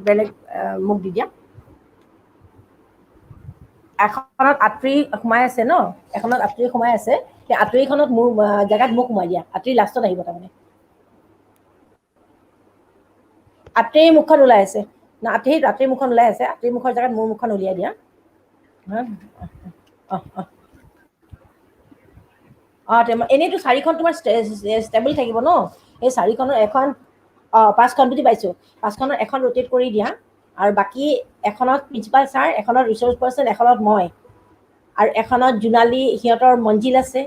বেলেগ মোক দি দিয়া এখনত আঁতৰি সোমাই আছে ন এখনত আঁতৰি সোমাই আছে সেই আঁতৰিখনত মোৰ জেগাত মোক সোমাই দিয়া আঁতৰি লাষ্টত আহিব তাৰমানে আঁতৰি মুখখন ওলাই আছে না আঁতৰি মুখখন ওলাই আছে আঁতৰি মুখৰ জেগাত মোৰ মুখখন উলিয়াই দিয়া এনেইতো চাৰিখন তোমাৰ ষ্টেবল থাকিব ন সেই চাৰিখনৰ এখন পাঁচখন বুজি পাইছোঁ পাঁচখনৰ এখন ৰোটেট কৰি দিয়া আৰু বাকী এখনত প্ৰিন্সিপাল ছাৰ এখনত ৰিচৰ্চ পাৰ্চন এখনত মই আৰু এখনত জোনালী সিহঁতৰ মঞ্জিল আছে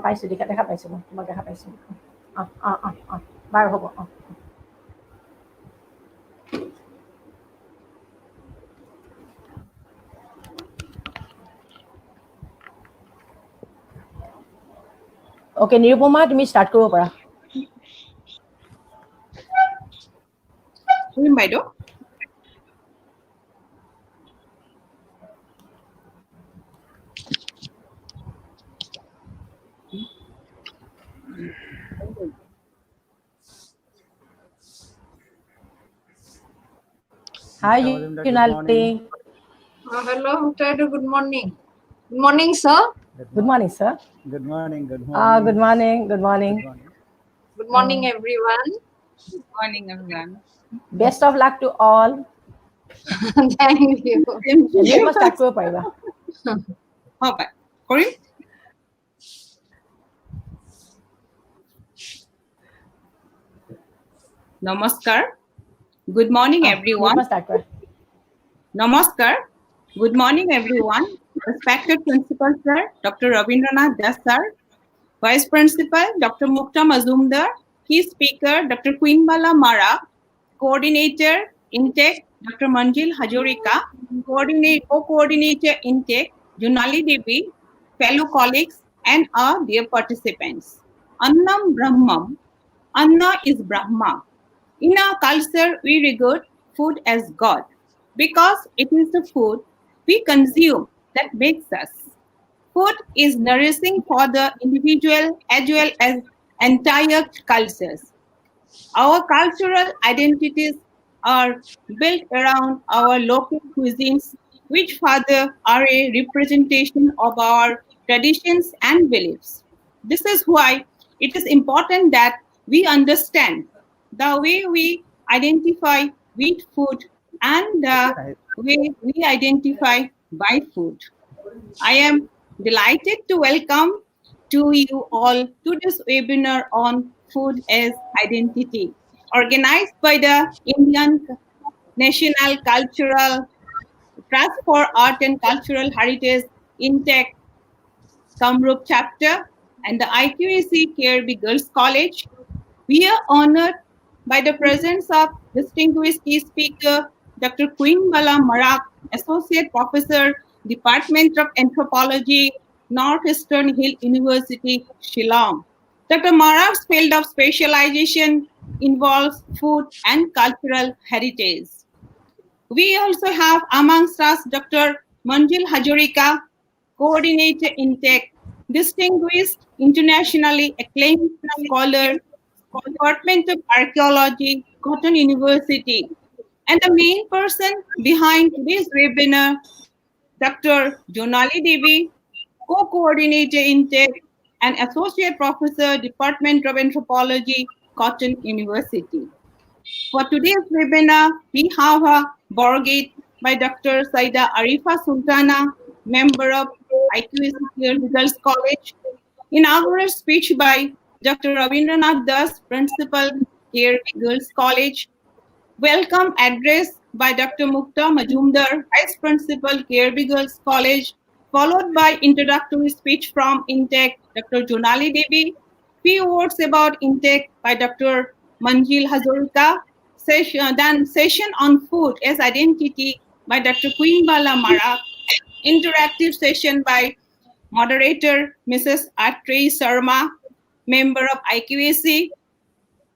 পাইছোঁ দেখা পাইছোঁ মই তোমাক দেখা পাইছোঁ বাৰু হ'ব অ'কে নিৰুপমা তুমি ষ্টাৰ্ট কৰিব পাৰা বাইদেউ Hi, Junali. Hello, Mr. Good morning. Good morning, sir. Good morning, sir. Good morning. Good morning. Good morning. Good morning, everyone. Good morning, everyone. Best of luck to all. Thank you. You must start কৰিব পাৰিবা হ'ব কৰিম Namaskar. Good morning, everyone. Namaskar. Good morning, everyone. Respected Principal Sir, Dr. Rabindranath Das Sir, Vice Principal, Dr. Mukta Mazumdar, Key Speaker, Dr. Queenbala Marak, Coordinator, Intake, Dr. Manjil Hajorika, Co-Coordinator, Intake, Junali Devi, fellow colleagues, and our dear participants. Annam Brahmam. Anna is Brahma. In our culture, we regard food as God because it is the food we consume that makes us. Food is nourishing for the individual as well as entire cultures. Our cultural identities are built around our local cuisines, which further are a representation of our traditions and beliefs. This is why it is important that we understand the way we identify with food and the way we identify by food. I am delighted to welcome to you all to this webinar on food as identity, organized by the Indian National Cultural Trust for Art and Cultural Heritage Intake Kamrup chapter and the IQAC K.R.B Girls College. We are honored by the presence of distinguished key speaker, Dr. Queenbala Marak, Associate Professor, Department of Anthropology, Northeastern Hill University, Shillong. Dr. Marak's field of specialization involves food and cultural heritage. We also have amongst us Dr. Manjil Hajorika, Coordinator Intake, distinguished internationally acclaimed scholar, Department of Archaeology, Cotton University, and the main person behind today's webinar, Dr. Jonali Devi, Co-Coordinator Intake and Associate Professor, Department of Anthropology, Cotton University. For today's webinar, we have a Borgate by Dr. Saida Arifa Sultana, member of IQAC Girls College, inaugural speech by Dr. Rabindranath Das, Principal, K.R.B Girls College, welcome address by Dr. Mukta Majumdar, Vice Principal, K.R.B Girls College, followed by introductory speech from Intake, Dr. Jonali Devi, few words about Intake by Dr. Manjil Hazorika, then session on food as identity by Dr. Queenbala Marak, interactive session by moderator Mrs. Atri Sharma, member of IQAC,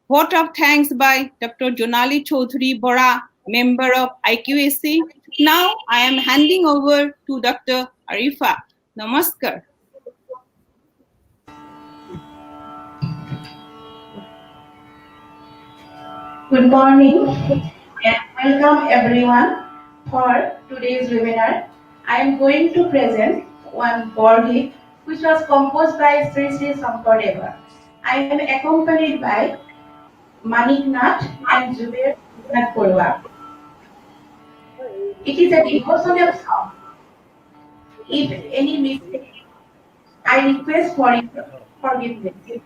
vote of thanks by Dr. Jonali Chaudhary Bora, member of IQAC. Now I am handing over to Dr. Arifa. Namaskar. Good morning and welcome everyone for today's webinar. I am going to present one Borgit which was composed by Sri Sri Sankardeva. I am accompanied by Manik Nath and Zubair Nath Porwa. It is a devotional song. If any mistake, I request for forgiveness.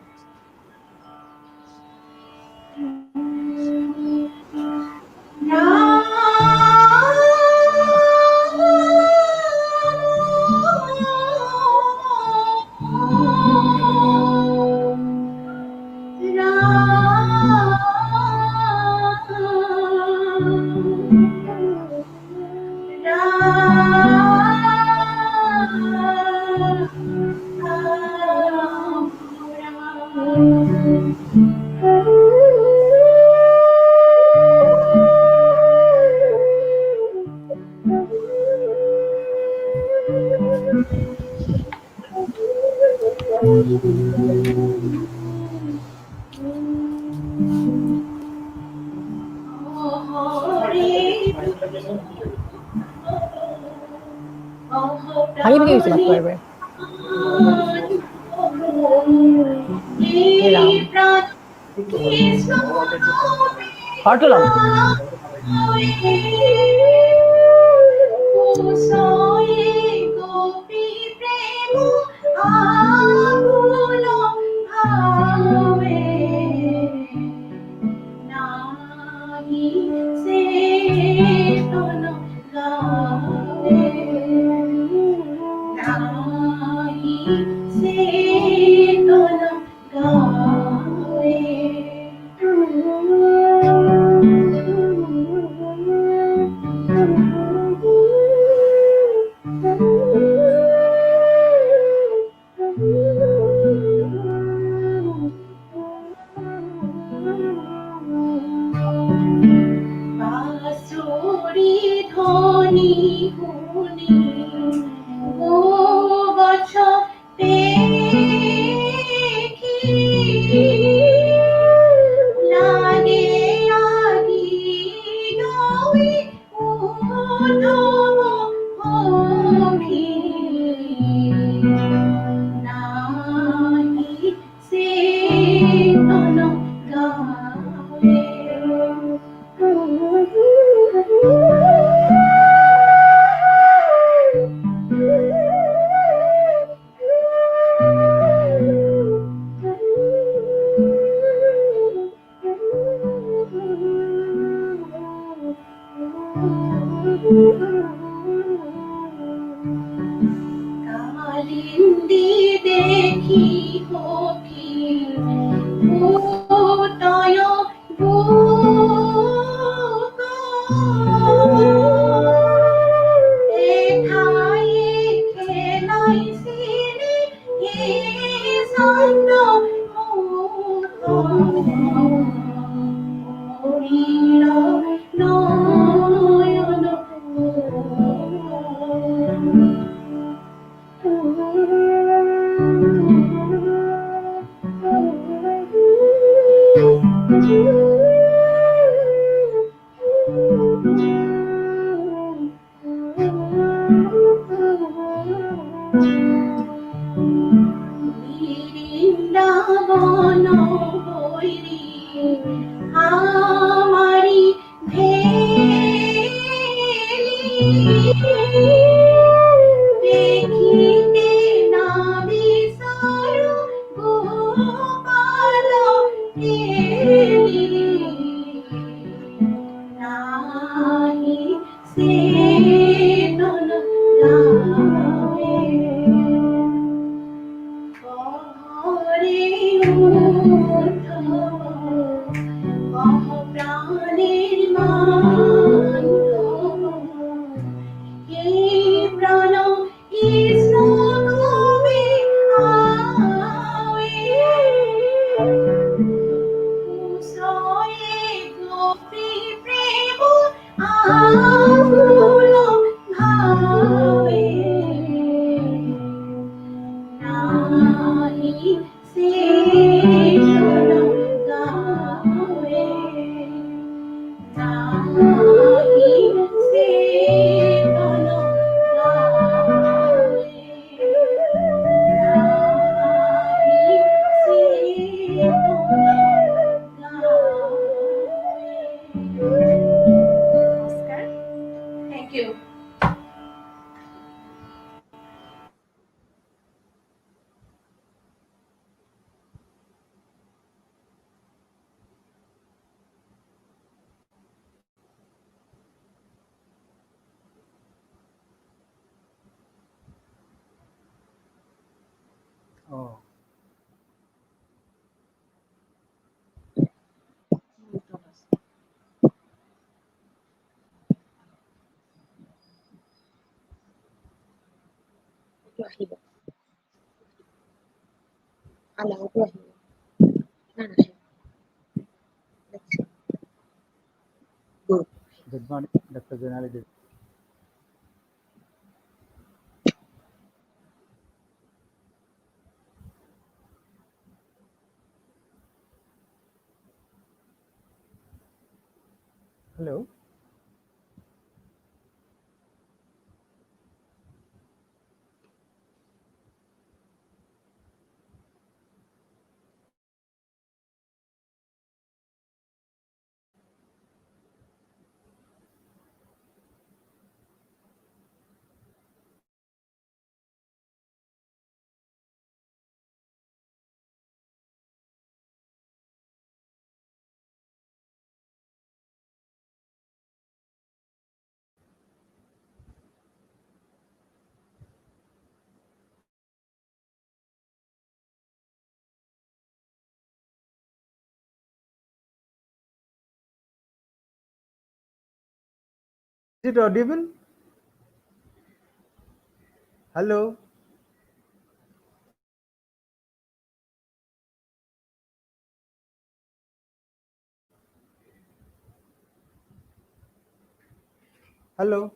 ভাঙি ভাঙি গৈছে মাতটো এবাৰ ঘৰটো ল'ম Oh. Good morning, Dr. Janali Devi. Hello. Is it audible? Hello. Hello.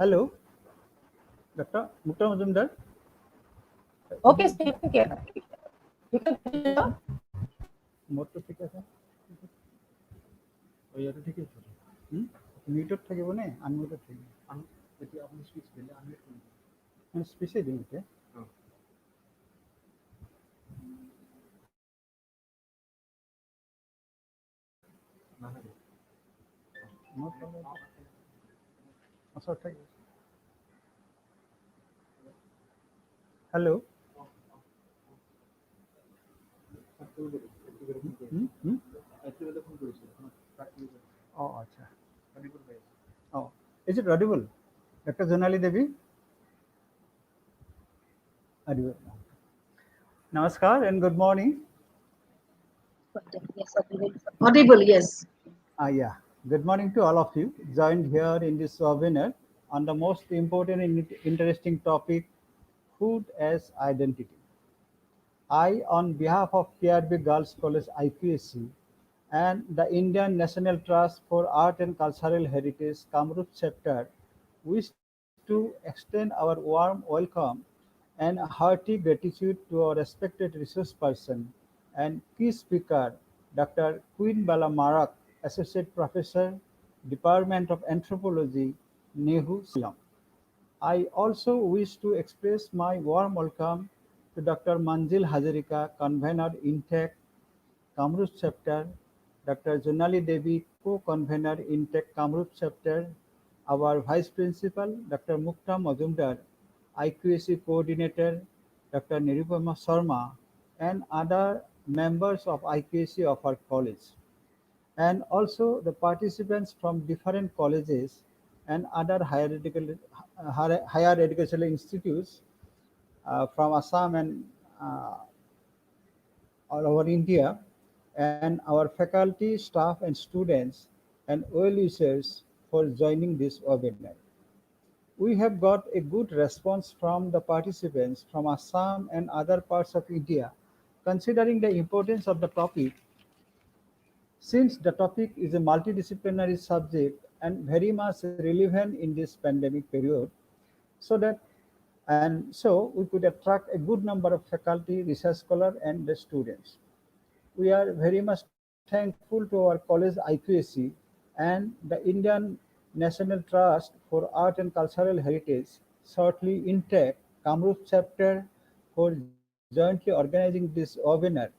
Hello. Dr. Mukta Mazumdar. Okay, so you can do it. মোট তো ঠিক আছে ওই ইয়াতে ঠিকই আছে মিউটত থাকিব নে আনমিউটত থাকিব এতিয়া আপুনি স্পিচ দিলে আনমিউট কৰিব মানে স্পিচে দিম এতিয়া ওচৰত থাকিব hello' Oh, acha. Oh, is it audible? Dr. Zonali Devi? Audible. Namaskar and good morning. Audible, yes. Yeah. Good morning to all of you joined here in this webinar on the most important and interesting topic, food as identity. I, on behalf of K.R.B Girls College IQAC and the Indian National Trust for Art and Cultural Heritage Kamrup chapter, wish to extend our warm welcome and hearty gratitude to our respected resource person and key speaker, Dr. Queenbala Marak, Associate Professor, Department of Anthropology, N.E.H.U, Shillong. I also wish to express my warm welcome to Dr. Manjil Hazarika, Convener Intake Kamrup Chapter, Dr. Jonali Devi, Co-Convener Intake Kamrup Chapter, our Vice Principal, Dr. Mukta Mazumdar, IQAC Coordinator, Dr. Nirupama Sharma, and other members of IQAC of our college, and also the participants from different colleges and other higher educational institutes from Assam and all over India, and our faculty, staff, and students, and well-wishers for joining this webinar. We have got a good response from the participants from Assam and other parts of India, considering the importance of the topic. Since the topic is a multidisciplinary subject and very much relevant in this pandemic period, so we could attract a good number of faculty, research scholars, and the students. We are very much thankful to our college IQAC and the Indian National Trust for Art and Cultural Heritage, shortly INTEC, Kamrup chapter, for jointly organizing this webinar.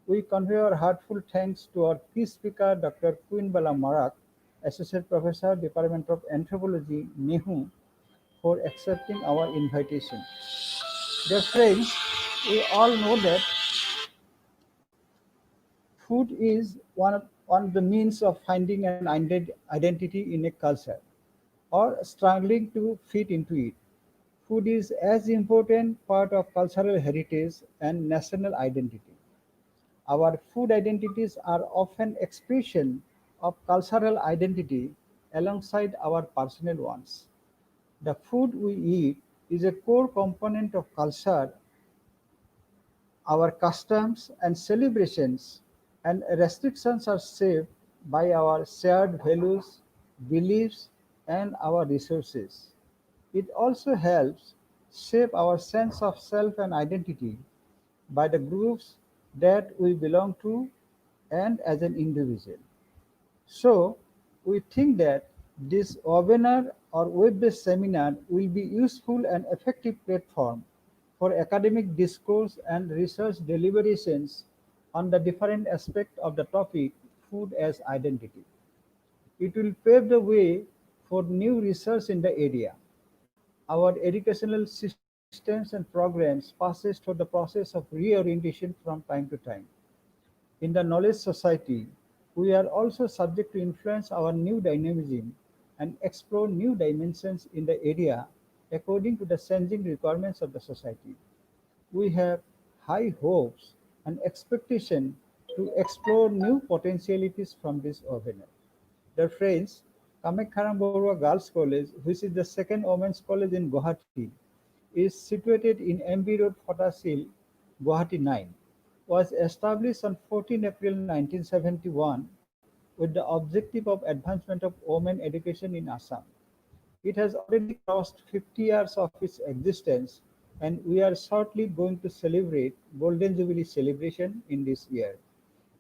We convey our heartful thanks to our key speaker, Dr. Queenbala Marak, Associate Professor, Department of Anthropology, N.E.H.U, for accepting our invitation. Dear friends, we all know that food is one of the means of finding an identity in a culture or struggling to fit into it. Food is as important part of cultural heritage and national identity. Our food identities are often expression of cultural identity alongside our personal ones. The food we eat is a core component of culture, our customs and celebrations, and restrictions are shaped by our shared values, beliefs, and our resources. It also helps shape our sense of self and identity by the groups that we belong to and as an individual. So, we think that this webinar or web-based seminar will be useful and effective platform for academic discourse and research deliberations on the different aspects of the topic food as identity. It will pave the way for new research in the area. Our educational systems and programs passes through the process of reorientation from time to time. In the knowledge society, we are also subject to influence our new dynamism and explore new dimensions in the area according to the changing requirements of the society. We have high hopes and expectation to explore new potentialities from this webinar. Dear friends, Kamrup Girls College, which is the second women's college in Guwahati, is situated in MB Road, Photashil, Guwahati 9, was established on 14 April 1971 with the objective of advancement of women education in Assam. It has already crossed 50 years of its existence, and we are shortly going to celebrate Golden Jubilee celebration in this year.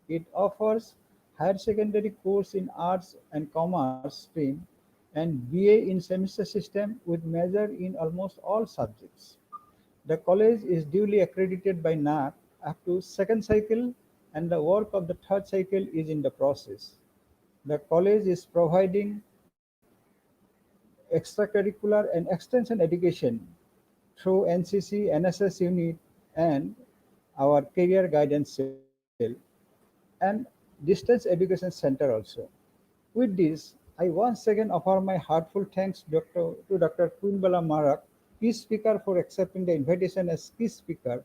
It offers higher secondary course in arts and commerce stream and BA in semester system with major in almost all subjects. The college is duly accredited by NAC up to second cycle, and the work of the third cycle is in the process. The college is providing extracurricular and extension education through NCC, NSS unit, and our career guidance cell and distance education center also. With this, I once again offer my heartful thanks to Dr. Queenbala Marak, key speaker, for accepting the invitation as key speaker,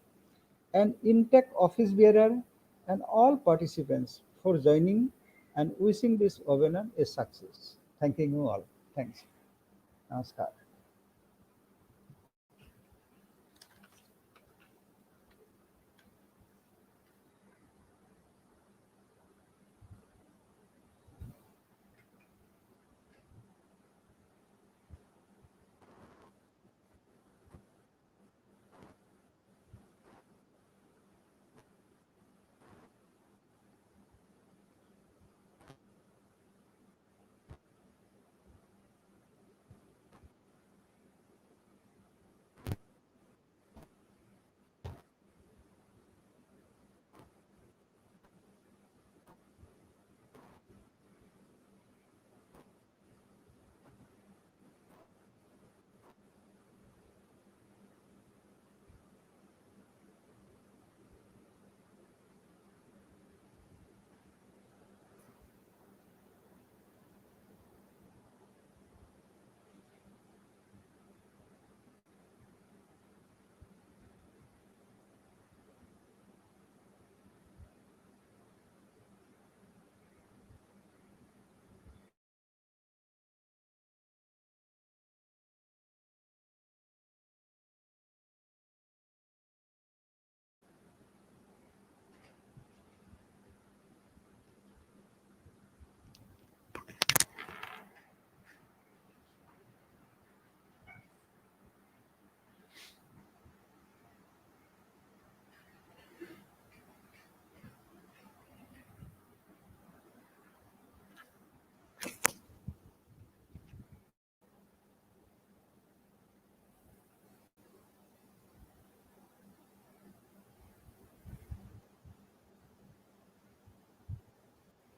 and Intech office bearer, and all participants for joining and wishing this webinar a success. Thanking you all. Thanks. Namaskar.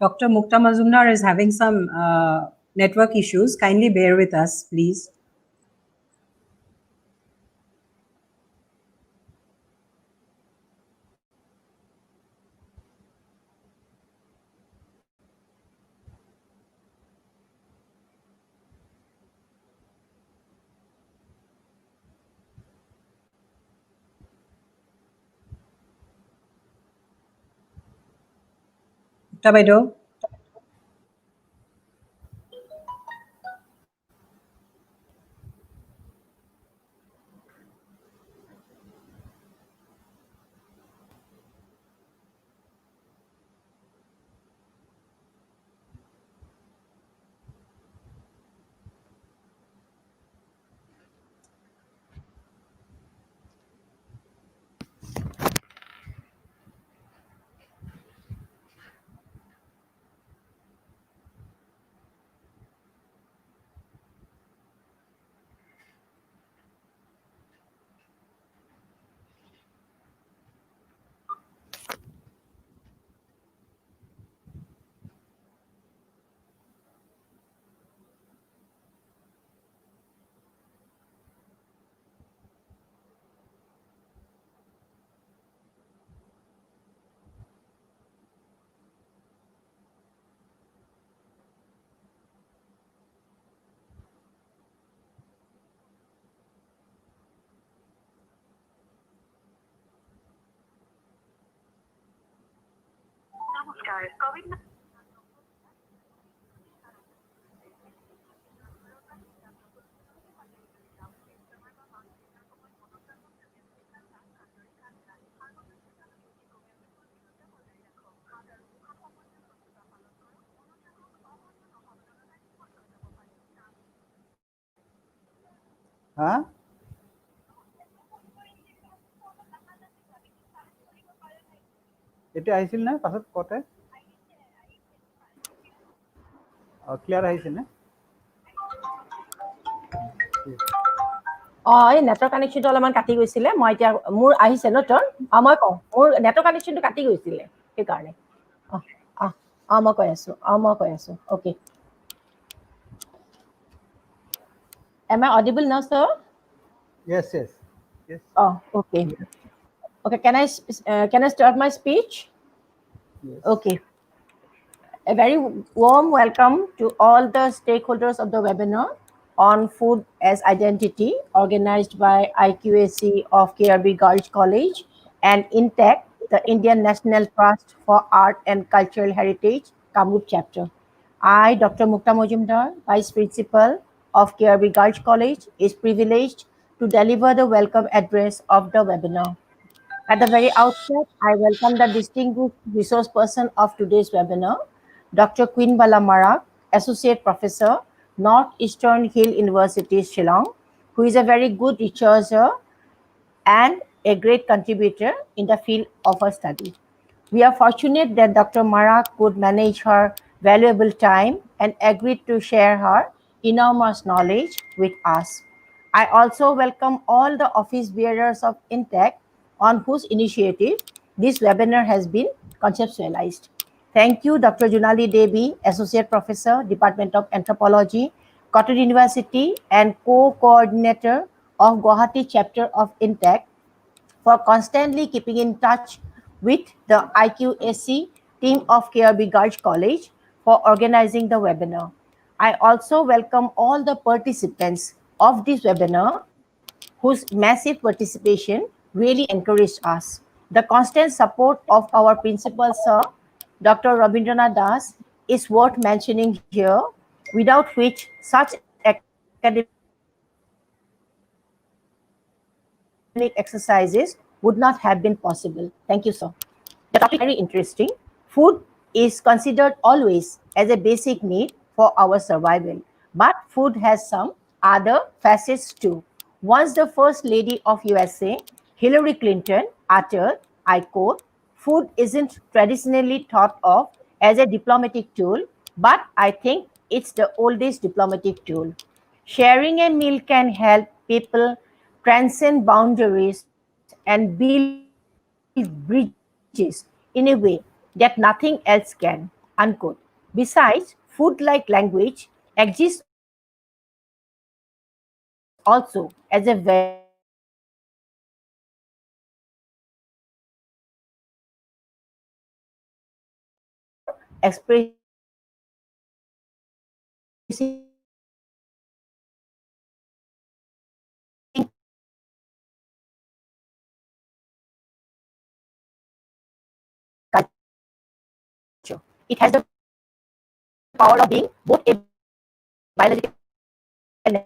Dr. Mukta Mazumdar is having some network issues. Kindly bear with us, please. Mukta Baido. হা এতিয়া আহিছিল নে পাছত কতে clear আহিছে নে এই network কানেকশ্যনটো অলপমান কাটি গৈছিলে মই এতিয়া মোৰ আহিছে ন তোৰ মই কওঁ মোৰ নেটৱৰ্ক কানেকশ্যনটো কাটি গৈছিলে সেইকাৰণে মই কৈ আছো okay Am I audible now, sir? yes Okay. Can I start my speech? Yes. Okay. A very warm welcome to all the stakeholders of the webinar on food as identity, organized by IQAC of K.R.B. Girls College and N.E.H.U, the Indian National Trust for Art and Cultural Heritage, Kamrup chapter. I, Dr. Mukta Mazumdar, Vice Principal of K.R.B. Girls College, is privileged to deliver the welcome address of the webinar. At the very outset, I welcome the distinguished resource person of today's webinar, Dr. Queenbala Marak, Associate Professor, Northeastern Hill University, Shillong, who is a very good researcher and a great contributor in the field of her study. We are fortunate that Dr. Marak could manage her valuable time and agreed to share her enormous knowledge with us. I also welcome all the office bearers of N.E.H.U on whose initiative this webinar has been conceptualized. Thank you, Dr. Junali Devi, Associate Professor, Department of Anthropology, Cotton University, and co-coordinator of Guwahati chapter of N.E.H.U, for constantly keeping in touch with the IQAC team of K.R.B. Girls College for organizing the webinar. I also welcome all the participants of this webinar whose massive participation really encouraged us. The constant support of our principal, sir, Dr. Rabindranath Das, is worth mentioning here, without which such academic exercises would not have been possible. Thank you, sir. The topic is very interesting. Food is considered always as a basic need for our survival, but food has some other facets too. Once the First Lady of USA, Hillary Clinton, uttered, I quote, "Food isn't traditionally thought of as a diplomatic tool, but I think it's the oldest diplomatic tool. Sharing a meal can help people transcend boundaries and build bridges in a way that nothing else can. Unquote. Besides, food like language exists also as a expressing culture. It has the power of being both a biological and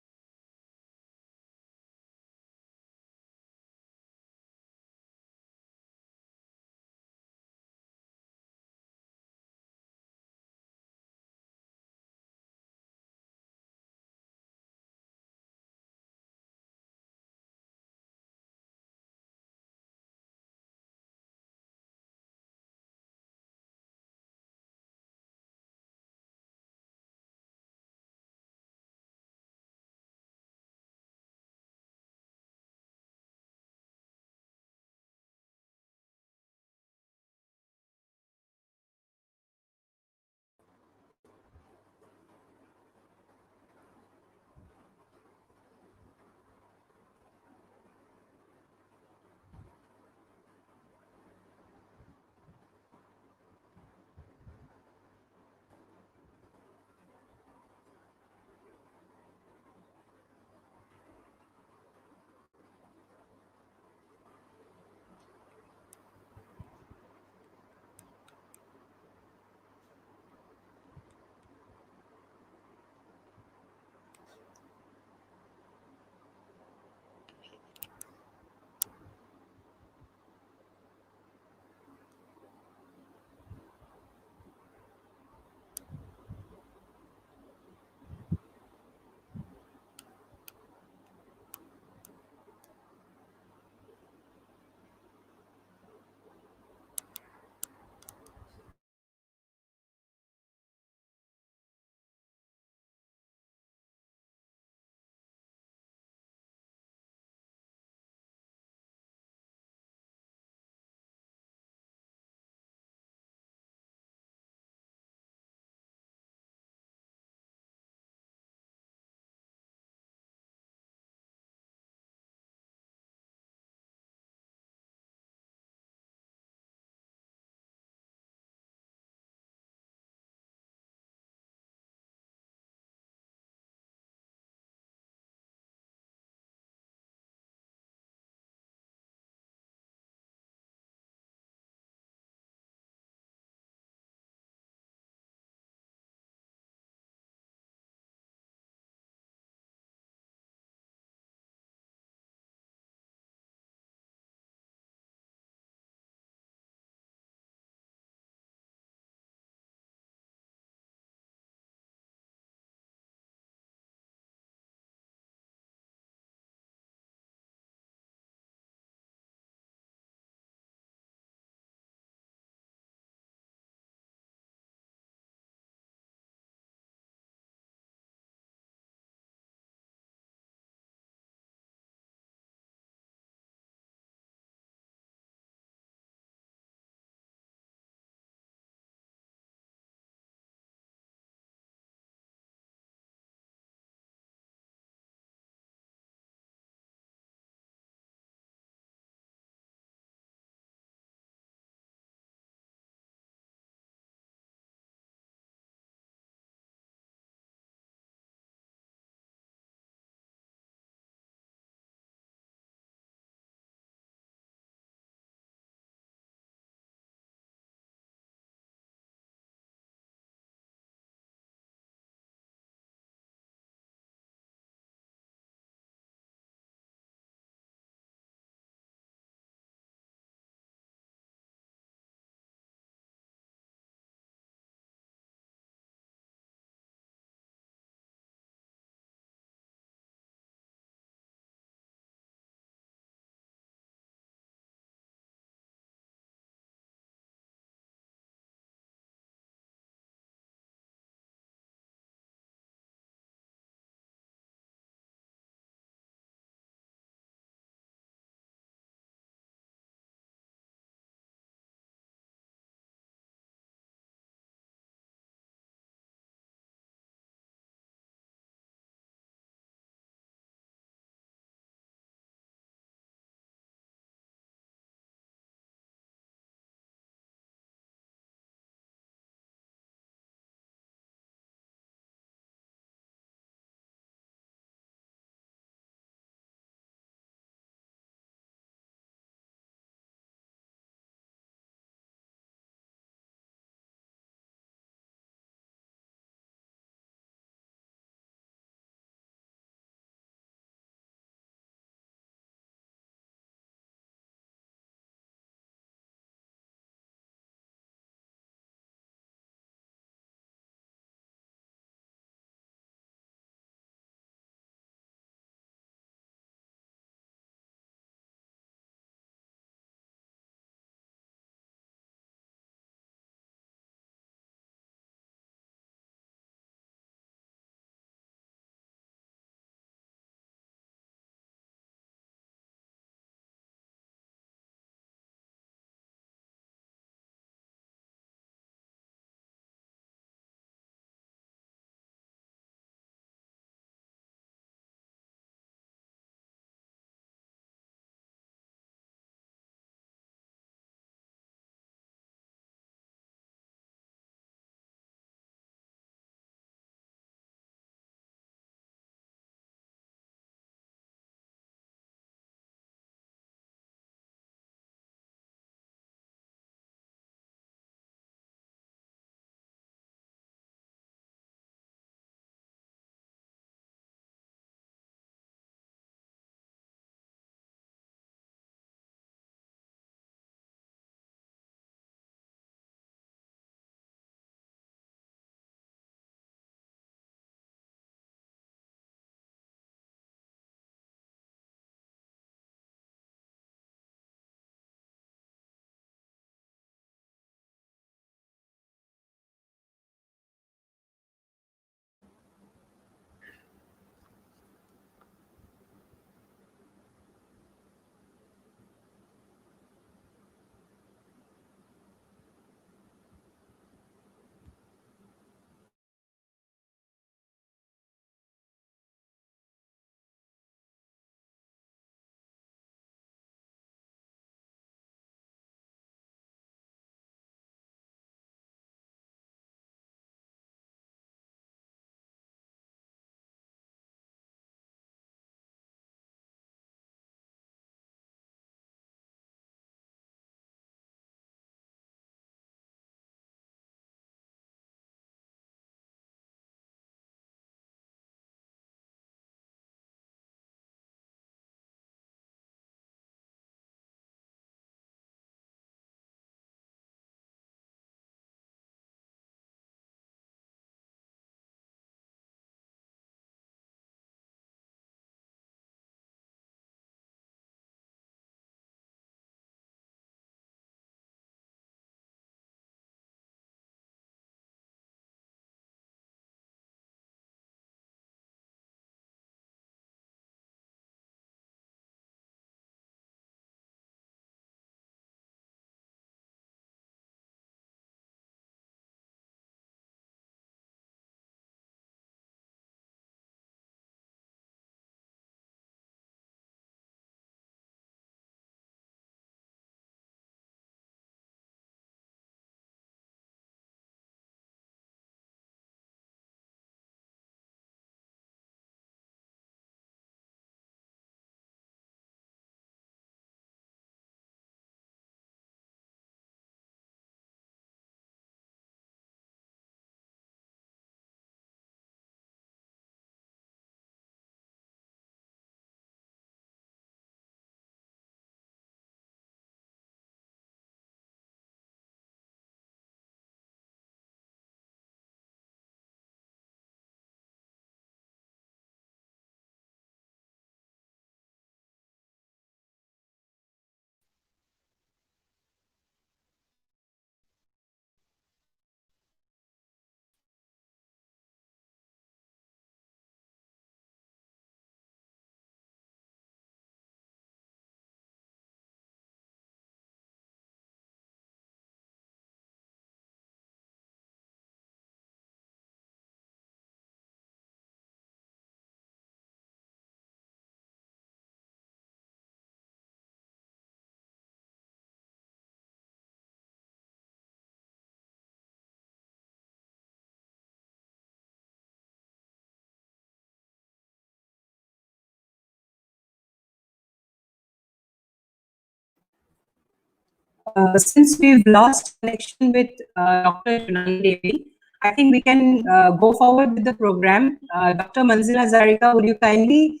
since we've lost connection with Dr. Junani Devi, I think we can go forward with the program. Dr. Manzila Zarika, would you kindly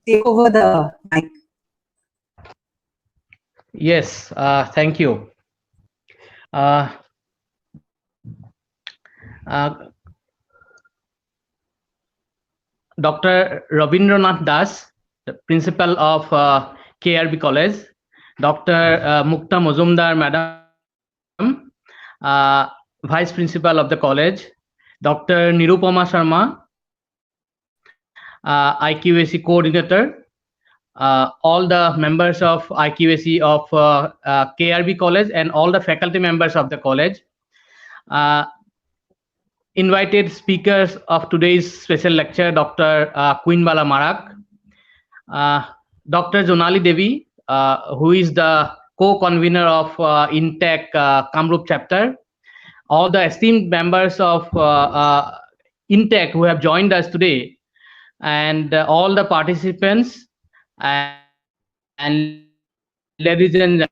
take over the mic? Yes, thank you. Dr. Rabindranath Das, the principal of K.R.B. College, Dr. Mukta Mazumdar, Madam, Vice Principal of the college, Dr. Nirupama Sharma, IQAC Coordinator, all the members of IQAC of K.R.B. College, and all the faculty members of the college. Invited speakers of today's special lecture, Dr. Queenbala Marak, Dr. Jonali Devi, who is the co-convener of N.E.H.U Kamrup chapter, all the esteemed members of N.E.H.U who have joined us today, and all the participants, and ladies and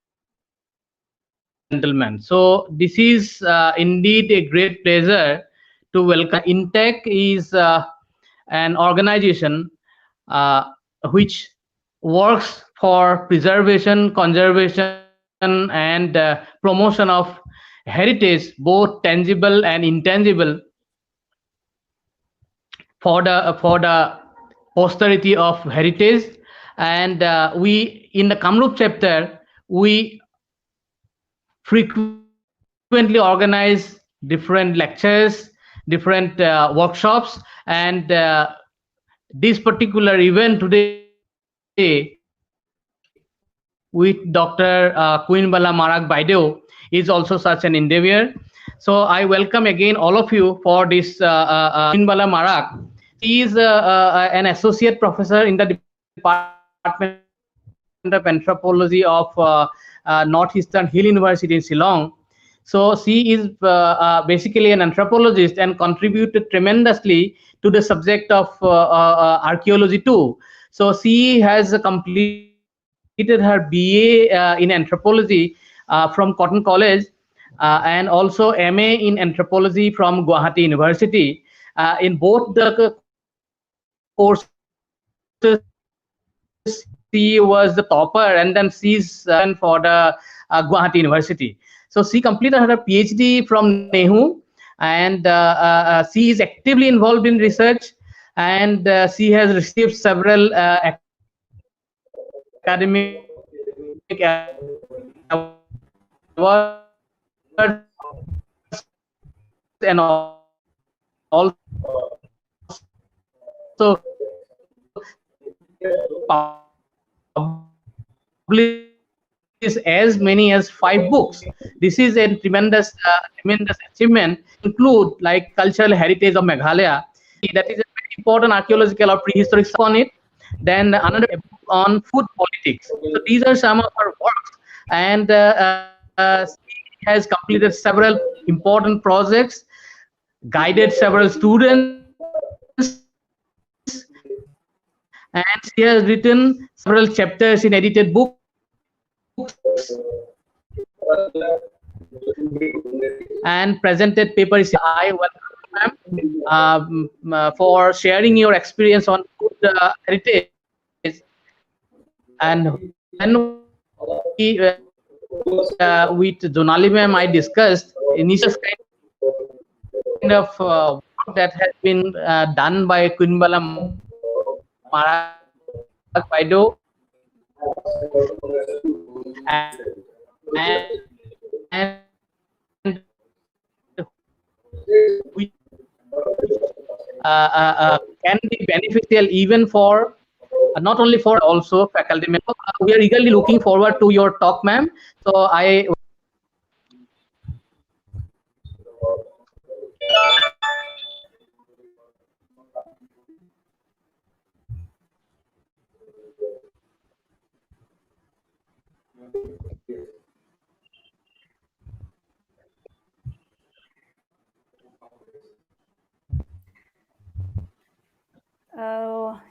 gentlemen. So this is indeed a great pleasure to welcome. N.E.H.U is an organization which works for preservation, conservation, and promotion of heritage, both tangible and intangible, for the posterity of heritage. And we, in the Kamrup chapter, we frequently organize different lectures, different workshops, and this particular event today with Dr. Queenbala Marak Baideo is also such an endeavor. So I welcome again all of you for this Queenbala Marak. He is an associate professor in the Department of Anthropology of Northeastern Hill University in Shillong. So she is basically an anthropologist and contributed tremendously to the subject of archaeology too. So she has completed her BA in anthropology from Cotton College, and also MA in anthropology from Guwahati University. In both the courses, she was the topper, and then she's for the Guwahati University. So she completed her PhD from N.E.H.U, and she is actively involved in research, and she has received several academic awards, and published as many as 5 books. This is a tremendous achievement. Include like cultural heritage of Meghalaya, that is a very important archaeological or prehistoric on it. Then another book on food politics. So these are some of her works, and she has completed several important projects, guided several students, and she has written several chapters in edited books. And presented papers. I welcome ma'am for sharing your experience on food heritage. And when we with Jonali ma'am, I discussed initial kind of work that has been done by Queenbala Marak Baideo, and which can be beneficial even for not only for also faculty members. We are eagerly looking forward to your talk, ma'am. So I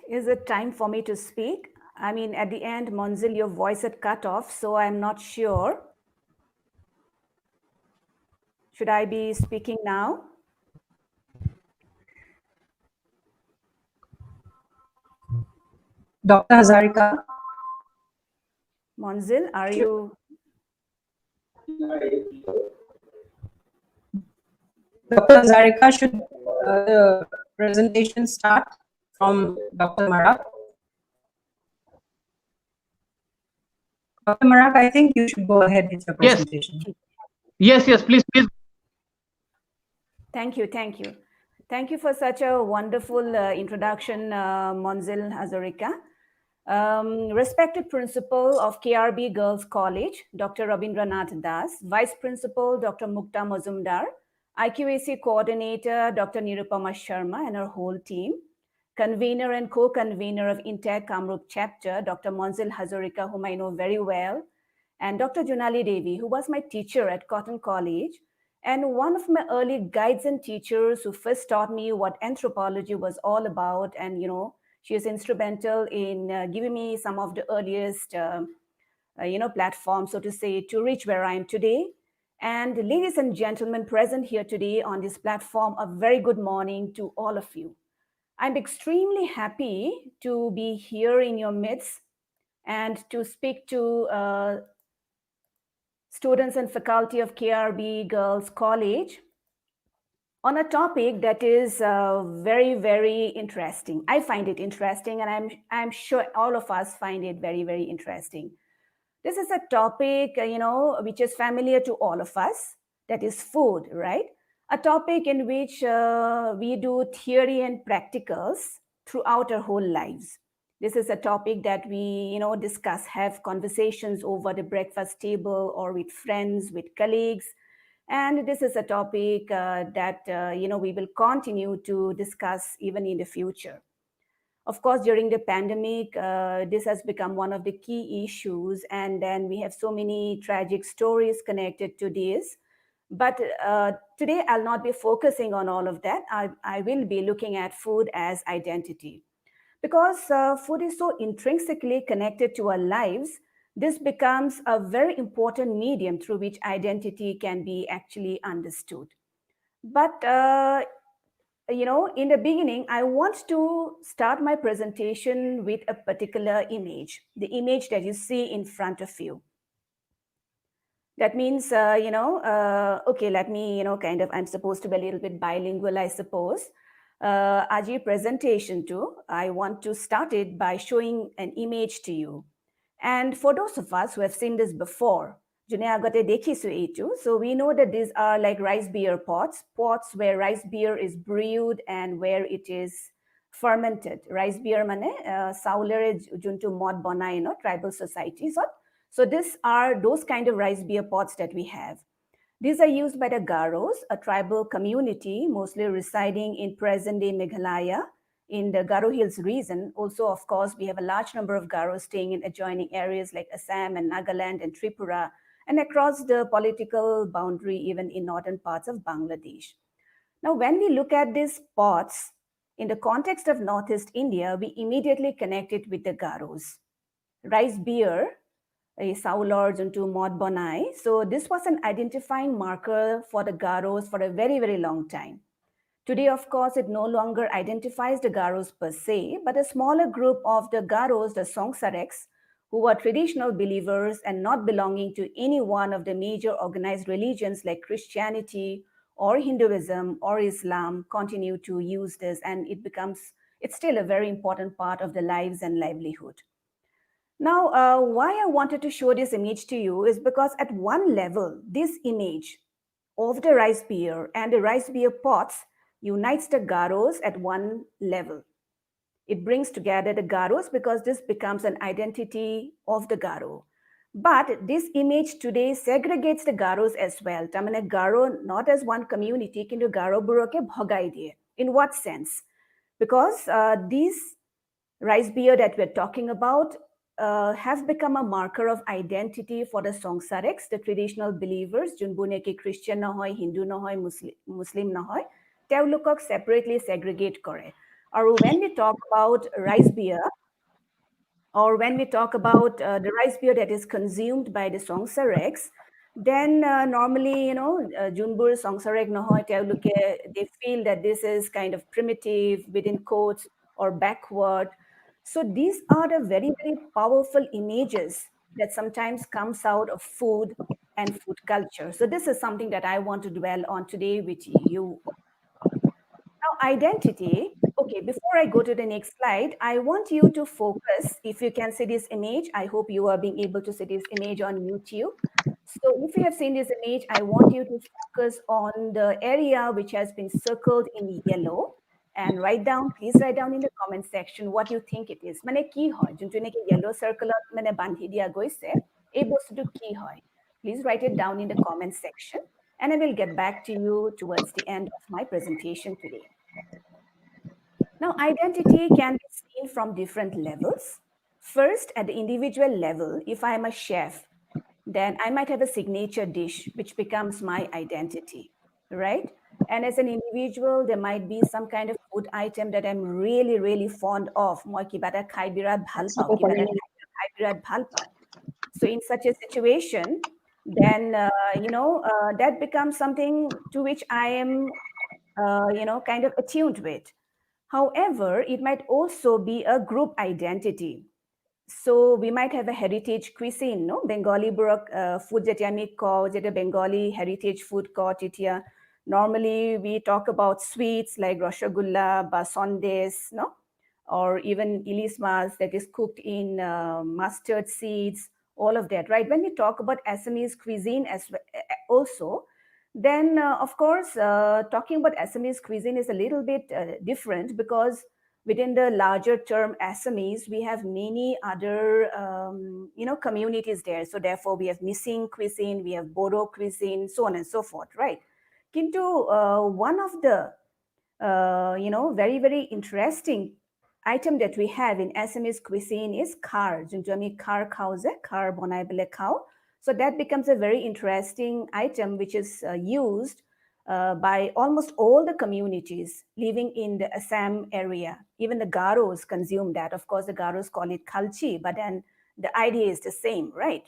Is it time for me to speak? I mean, at the end, Monzil, your voice had cut off, so I'm not sure. Should I be speaking now? Dr. Hazarika? Monzil, are you? Dr. Hazarika, should the presentation start from Dr. Marak? Dr. Marak, I think you should go ahead with your presentation. Yes, please. Thank you. Thank you for such a wonderful introduction, Monzil Hazarika. Respected Principal of K.R.B Girls College, Dr. Rabindranath Das, Vice Principal, Dr. Mukta Mazumdar, IQAC Coordinator, Dr. Nirupama Sharma and her whole team, Convener and Co-Convener of INTEC Kamrup Chapter, Dr. Monzil Hazarika, whom I know very well, and Dr. Junali Devi, who was my teacher at Cotton College, and one of my early guides and teachers who first taught me what anthropology was all about. And, she is instrumental in giving me some of the earliest, platforms, so to say, to reach where I am today. And ladies and gentlemen present here today on this platform, a very good morning to all of you. I'm extremely happy to be here in your midst and to speak to students and faculty of K.R.B Girls College on a topic that is very, very interesting. I find it interesting, and I'm sure all of us find it very, very interesting. This is a topic, which is familiar to all of us, that is food, right? A topic in which we do theory and practicals throughout our whole lives. This is a topic that we, discuss, have conversations over the breakfast table or with friends, with colleagues. And this is a topic that, we will continue to discuss even in the future. Of course, during the pandemic, this has become one of the key issues. And then we have so many tragic stories connected to this. But today, I'll not be focusing on all of that. I will be looking at food as identity. Because food is so intrinsically connected to our lives, this becomes a very important medium through which identity can be actually understood. But, in the beginning, I want to start my presentation with a particular image, the image that you see in front of you. That means, okay, let me, I'm supposed to be a little bit bilingual, I suppose. Aji presentation too, I want to start it by showing an image to you. And for those of us who have seen this before, so we know that these are like rice beer pots where rice beer is brewed and where it is fermented. Rice beer mane saulere juntu mod banai tribal societies. So these are those kind of rice beer pots that we have. These are used by the Garos, a tribal community mostly residing in present-day Meghalaya in the Garo Hills region. Also, of course, we have a large number of Garos staying in adjoining areas like Assam and Nagaland and Tripura, and across the political boundary, even in northern parts of Bangladesh. Now, when we look at these pots, in the context of Northeast India, we immediately connect it with the Garos. Rice beer, a Saulords into Mod Bonai. So this was an identifying marker for the Garos for a very, very long time. Today, of course, it no longer identifies the Garos per se, but a smaller group of the Garos, the Songsareks, who were traditional believers and not belonging to any one of the major organized religions like Christianity or Hinduism or Islam, continue to use this, and it's still a very important part of their lives and livelihood. Now, why I wanted to show this image to you is because at one level, this image of the rice beer and the rice beer pots unites the Garos at one level. It brings together the Garos because this becomes an identity of the Garo. But this image today segregates the Garos as well. Tamane Garo not as one community, kintu Garo buroke bhagai diye. In what sense? Because these rice beer that we're talking about have become a marker of identity for the Songsareks, the traditional believers, junbune ki Christian nahoy, Hindu nahoy, Muslim nahoy, teulokok separately segregate kore. Or when we talk about rice beer, or when we talk about the rice beer that is consumed by the Songsareks, then normally, Junbur Songsarek nohoy teuluke, they feel that this is kind of primitive, within quotes, or backward. So these are the very, very powerful images that sometimes comes out of food and food culture. So this is something that I want to dwell on today with you. Now, identity. Okay, before I go to the next slide, I want you to focus. If you can see this image, I hope you are being able to see this image on YouTube. So if you have seen this image, I want you to focus on the area which has been circled in yellow and please write down in the comment section what you think it is. Mane ki hoy, juntu neki yellow circle mane bandhi dia goise, ei bostutu ki hoy. Please write it down in the comment section and I will get back to you towards the end of my presentation today. Now, identity can be seen from different levels. First, at the individual level, if I'm a chef, then I might have a signature dish, which becomes my identity, right? And as an individual, there might be some kind of food item that I'm really, really fond of. Moi kibata khai birat bhal pao, kibata khai birat bhal pao. So in such a situation, then, that becomes something to which I am, kind of attuned with. However, it might also be a group identity. So we might have a heritage cuisine, no? Bengali food that yami ko, jeta Bengali heritage food ko titia. Normally we talk about sweets like rasgulla, basandes, no? Or even ilismas that is cooked in mustard seeds, all of that, right? When we talk about Assamese cuisine as also, then of course, talking about Assamese cuisine is a little bit different because within the larger term Assamese, we have many other, communities there. So therefore, we have Missing cuisine, we have Bodo cuisine, so on and so forth, right? Kintu, one of the, very, very interesting item that we have in Assamese cuisine is khar. Juntu ami khar khao je, khar bonai bele khao. So that becomes a very interesting item which is used by almost all the communities living in the Assam area. Even the Garos consume that. Of course, the Garos call it khalchi, but then the idea is the same, right?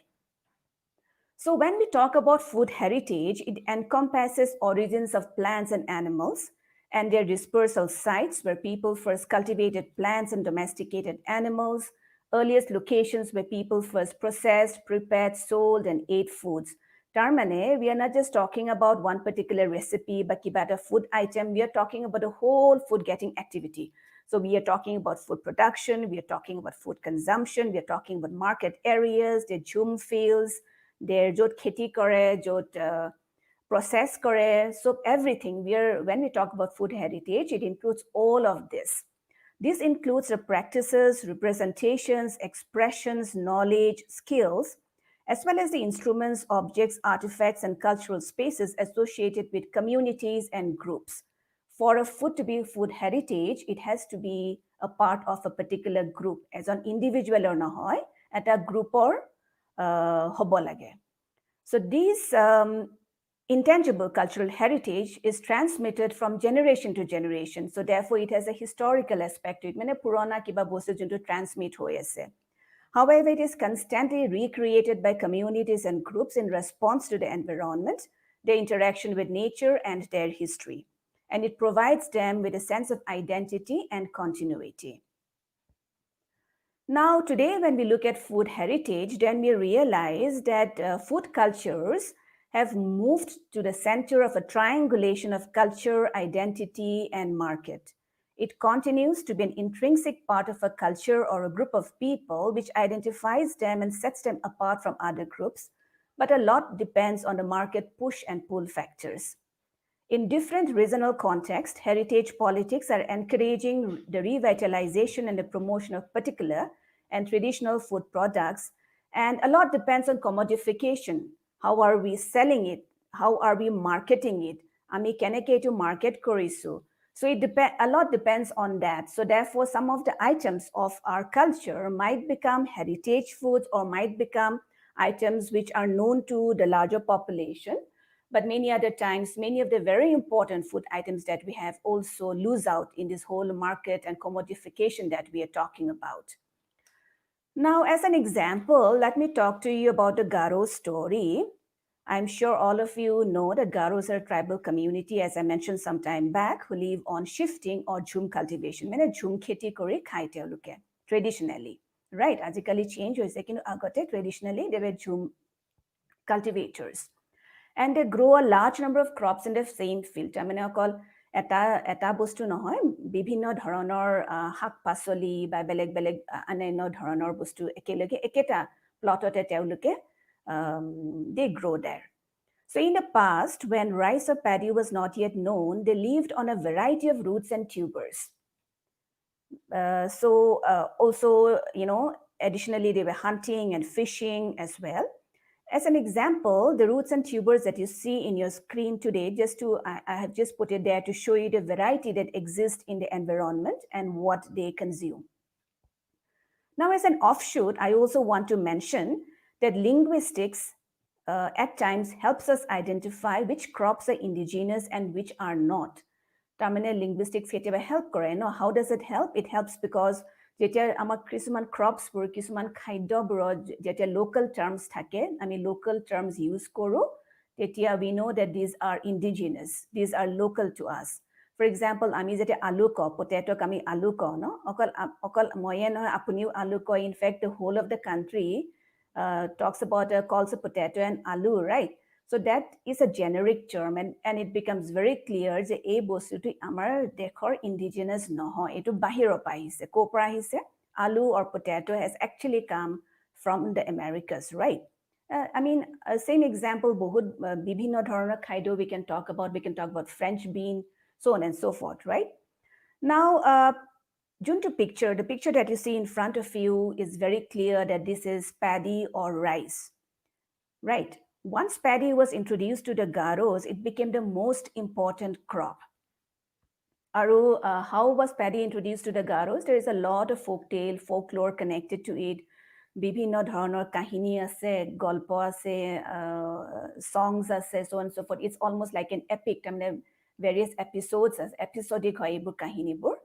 So when we talk about food heritage, it encompasses origins of plants and animals and their dispersal sites where people first cultivated plants and domesticated animals, earliest locations where people first processed, prepared, sold, and ate foods. Tarmane, we are not just talking about one particular recipe, but kibata food item. We are talking about a whole food getting activity. So we are talking about food production, we are talking about food consumption, we are talking about market areas, their jhum fields, their jot kheti kore, jot process kore. So everything, when we talk about food heritage, it includes all of this. This includes the practices, representations, expressions, knowledge, skills, as well as the instruments, objects, artifacts, and cultural spaces associated with communities and groups. For a food to be food heritage, it has to be a part of a particular group, as an individual or nahoy, at a group or hobo lage. So these intangible cultural heritage is transmitted from generation to generation. So therefore, it has a historical aspect to it. Mane purana kiba bostu juntu transmit hoye ase. However, it is constantly recreated by communities and groups in response to the environment, their interaction with nature, and their history. And it provides them with a sense of identity and continuity. Now, today, when we look at food heritage, then we realize that food cultures have moved to the center of a triangulation of culture, identity, and market. It continues to be an intrinsic part of a culture or a group of people which identifies them and sets them apart from other groups, but a lot depends on the market push and pull factors. In different regional contexts, heritage politics are encouraging the revitalization and the promotion of particular and traditional food products, and a lot depends on commodification. How are we selling it? How are we marketing it? Ami keneke to market korisu. So a lot depends on that. So therefore, some of the items of our culture might become heritage foods or might become items which are known to the larger population. But many other times, many of the very important food items that we have also lose out in this whole market and commodification that we are talking about. Now, as an example, let me talk to you about the Garo story. I'm sure all of you know that Garos are a tribal community, as I mentioned some time back, who live on shifting or jhum cultivation. Mane jhum kheti kori khai teuluke traditionally, right? Ajikali change hoise kintu agote traditionally they were jhum cultivators, and they grow a large number of crops in the same field. I mean, অকল এটা বস্তু নহয়, বিভিন্ন ধৰণৰ শাক পাচলি বা বেলেগ বেলেগ অন্যান্য ধৰণৰ বস্তু একেলগে একেটা প্লটতে তেওঁলোকে they grow there. So in the past, when rice or paddy was not yet known, they lived on a variety of roots and tubers. Also, additionally, they were hunting and fishing as well. As an example, the roots and tubers that you see in your screen today, I have just put it there to show you the variety that exists in the environment and what they consume. Now, as an offshoot, I also want to mention that linguistics at times helps us identify which crops are indigenous and which are not. Tamane linguistics help kore, no? How does it help? It helps because যেতিয়া আমাৰ কিছুমান ক্ৰপছবোৰ কিছুমান খাদ্যবোৰত যেতিয়া local terms থাকে, আমি local terms use কৰোঁ, তেতিয়া we know that these are indigenous, these are local to us. For example, আমি যেতিয়া আলু কওঁ, পটেটোক আমি আলু কওঁ, ন? অকল ময়ে নহয়, আপুনিও আলু কয়. In fact, the whole of the country talks about calls a potato and alu, right? So that is a generic term, and it becomes very clear যে এই বস্তুটো আমাৰ দেশৰ indigenous নহয়, এইটো বাহিৰৰ পৰা আহিছে. ক'ৰ পৰা আহিছে? Alu or potato has actually come from the Americas, right? I mean, same example, বহুত বিভিন্ন ধৰণৰ খাদ্য we can talk about French bean, so on and so forth, right? Now, the picture that you see in front of you is very clear that this is paddy or rice, right? Once paddy was introduced to the Garos, it became the most important crop. How was paddy introduced to the Garos? There is a lot of folklore connected to it. বিভিন্ন ধৰণৰ কাহিনী আছে, গল্প আছে, songs আছে, so on and so forth. It's almost like an epic. I mean, various episodes, episodic হয় এইবোৰ কাহিনীবোৰ.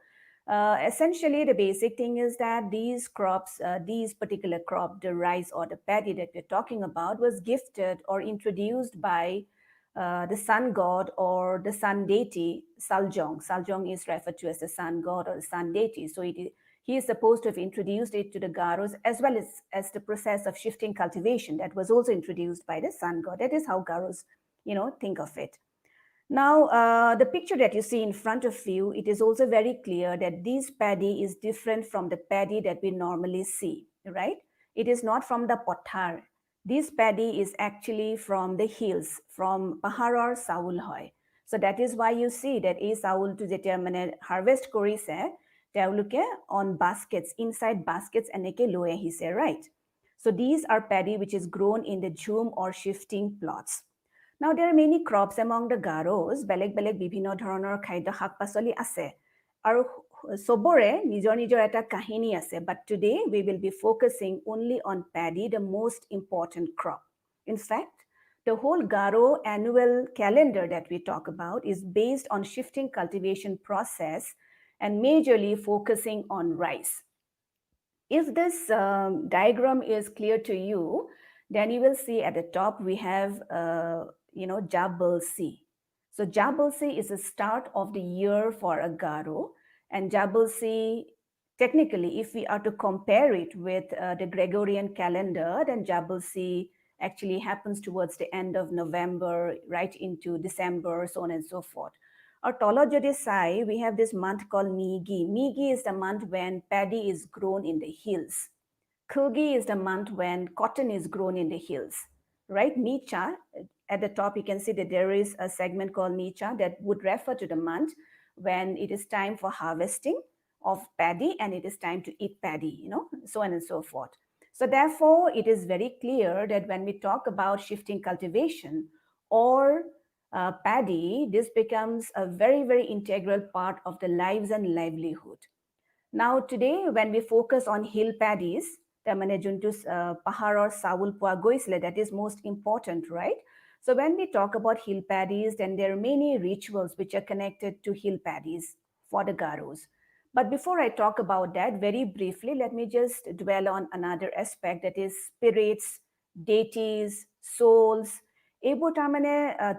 Essentially, the basic thing is that these crops, these particular crop, the rice or the paddy that we're talking about, was gifted or introduced by the sun god or the sun deity, Saljong. Saljong is referred to as the sun god or the sun deity. So he is supposed to have introduced it to the Garos, as well as the process of shifting cultivation that was also introduced by the sun god. That is how Garos, think of it. Now, the picture that you see in front of you, it is also very clear that this paddy is different from the paddy that we normally see, right? It is not from the pothar. This paddy is actually from the hills, from paharar saul hoy. So that is why you see that ei saul to jetia mane harvest korise, teuluke on baskets, inside baskets eneke loi ahise, right? So these are paddy which is grown in the jhum or shifting plots. Now, there are many crops among the Garos, beleg bibhinno dhoroner khaidyo shak pasoli ase. Aru sobore nijor eta kahini ase, but today we will be focusing only on paddy, the most important crop. In fact, the whole Garo annual calendar that we talk about is based on shifting cultivation process and majorly focusing on rice. If this diagram is clear to you, then you will see at the top we have Jabal C. So Jabal C is the start of the year for a Garo, and Jabal C, technically, if we are to compare it with the Gregorian calendar, then Jabal C actually happens towards the end of November, right into December, so on and so forth. Or Tolojodi Sai, we have this month called Migi. Migi is the month when paddy is grown in the hills. Kugi is the month when cotton is grown in the hills, right? Micha, at the top, you can see that there is a segment called Micha that would refer to the month when it is time for harvesting of paddy and it is time to eat paddy, so on and so forth. So therefore, it is very clear that when we talk about shifting cultivation or paddy, this becomes a very, very integral part of the lives and livelihood. Now, today, when we focus on hill paddies, that is most important, right? So when we talk about hill paddies, then there are many rituals which are connected to hill paddies for the Garos. But before I talk about that, very briefly, let me just dwell on another aspect, that is spirits, deities, souls.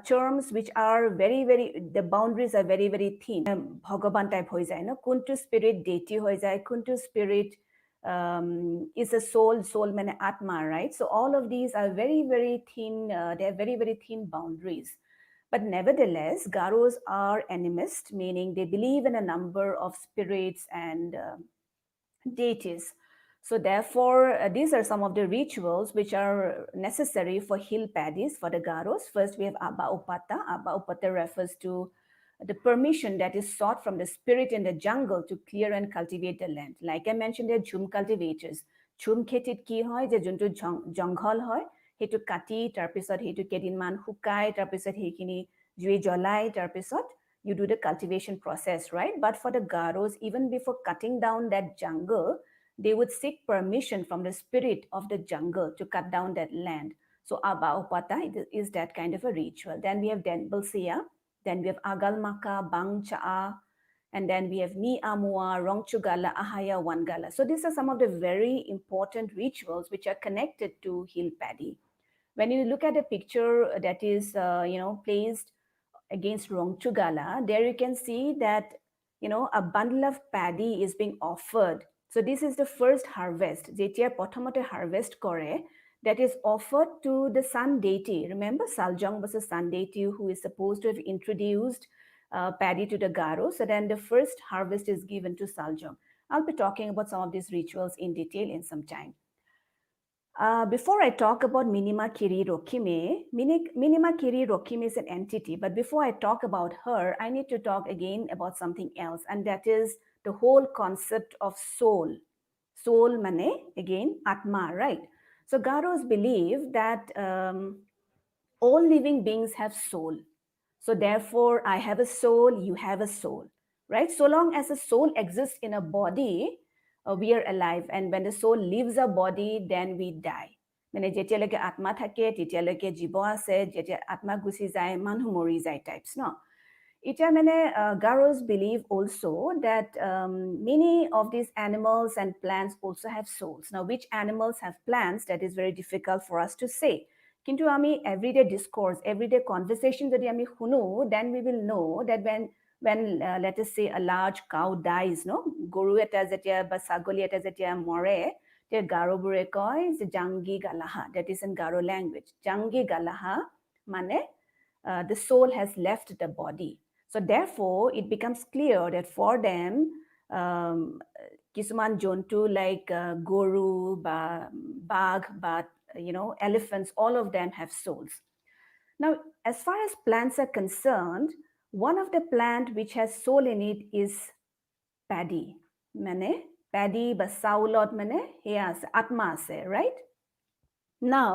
Terms which are the boundaries are very, very thin. Bhagavan type hoi jai, no? Kuntu spirit deity hoi jai, kuntu spirit is a soul mane atma, right? So all of these are very, very thin, they have very, very thin boundaries. But nevertheless, Garos are animist, meaning they believe in a number of spirits and deities. So therefore, these are some of the rituals which are necessary for hill paddies, for the Garos. First, we have Abba Upata. Abba Upata refers to the permission that is sought from the spirit in the jungle to clear and cultivate the land. Like I mentioned, they're jhum cultivators. Jhum khetit ki hoy, je juntu jungle hoy, hetu kati, tarpisot hetu kedinman hukai, tarpisot hekini jui jolai, tarpisot you do the cultivation process, right? But for the Garos, even before cutting down that jungle, they would seek permission from the spirit of the jungle to cut down that land. So Abba Upata is that kind of a ritual. Then we have Denbelsia, then we have Agalmaka, Bang Cha'a, and then we have Ni Amua, Rongchugala, Ahaya, Wangala. So these are some of the very important rituals which are connected to hill paddy. When you look at a picture that is, placed against Rongchugala, there you can see that, a bundle of paddy is being offered. So this is the first harvest. Jetia Potomote harvest kore, that is offered to the sun deity. Remember, Saljong was a sun deity who is supposed to have introduced paddy to the Garo. So then the first harvest is given to Saljong. I'll be talking about some of these rituals in detail in some time. Before I talk about Minima Kiri Rokime, Minima Kiri Rokime is an entity, but before I talk about her, I need to talk again about something else, and that is the whole concept of soul. Soul mane, again, Atma, right? So Garos believe that all living beings have soul. So therefore, I have a soul, you have a soul, right? So long as a soul exists in a body, we are alive. And when the soul leaves our body, then we die. মানে যেতিয়ালৈকে আত্মা থাকে তেতিয়ালৈকে জীৱ আছে, যেতিয়া আত্মা Gucci যায় মানুহ মৰি যায় টাইপস ন। এতিয়া মানে Garos believe also that many of these animals and plants also have souls. Now, which animals have plants, that is very difficult for us to say. Kintu ami everyday discourse, everyday conversation jodi ami hunu, then we will know that when let us say a large cow dies, no, goru eta jetia ba sagoli eta jetia more, te Garo bure koi je jangi galaha, that is in Garo language. Jangi galaha mane the soul has left the body. So therefore, it becomes clear that for them, kisuman jontu like goru, bag, but elephants, all of them have souls. Now, as far as plants are concerned, one of the plant which has soul in it is paddy. Mane paddy ba saulot mane heya atma ase, right? Now,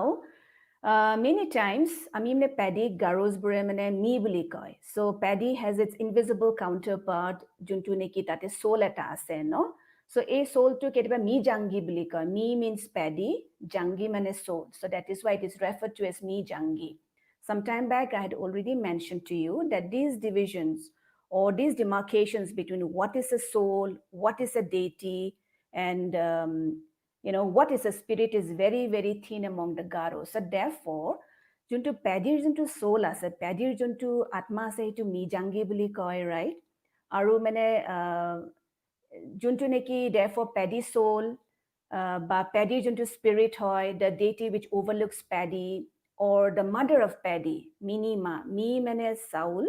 many times, amimne paddy Garos bure mane mi buli koi. So paddy has its invisible counterpart, juntu neki tate soul eta ase, no? So a soul to ketiba mi jangi buli koi. Mi means paddy, jangi mane soul. So that is why it is referred to as mi jangi. Some time back, I had already mentioned to you that these divisions or these demarcations between what is a soul, what is a deity, and what is a spirit is very, very thin among the Garos. So therefore, juntu paddy juntu soul ase, paddy juntu atma ase to mi jangi buli koi, right? Aru mane juntu neki therefore paddy soul, ba paddy juntu spirit hoy, the deity which overlooks paddy, or the mother of paddy, Minima. Mi means Saul,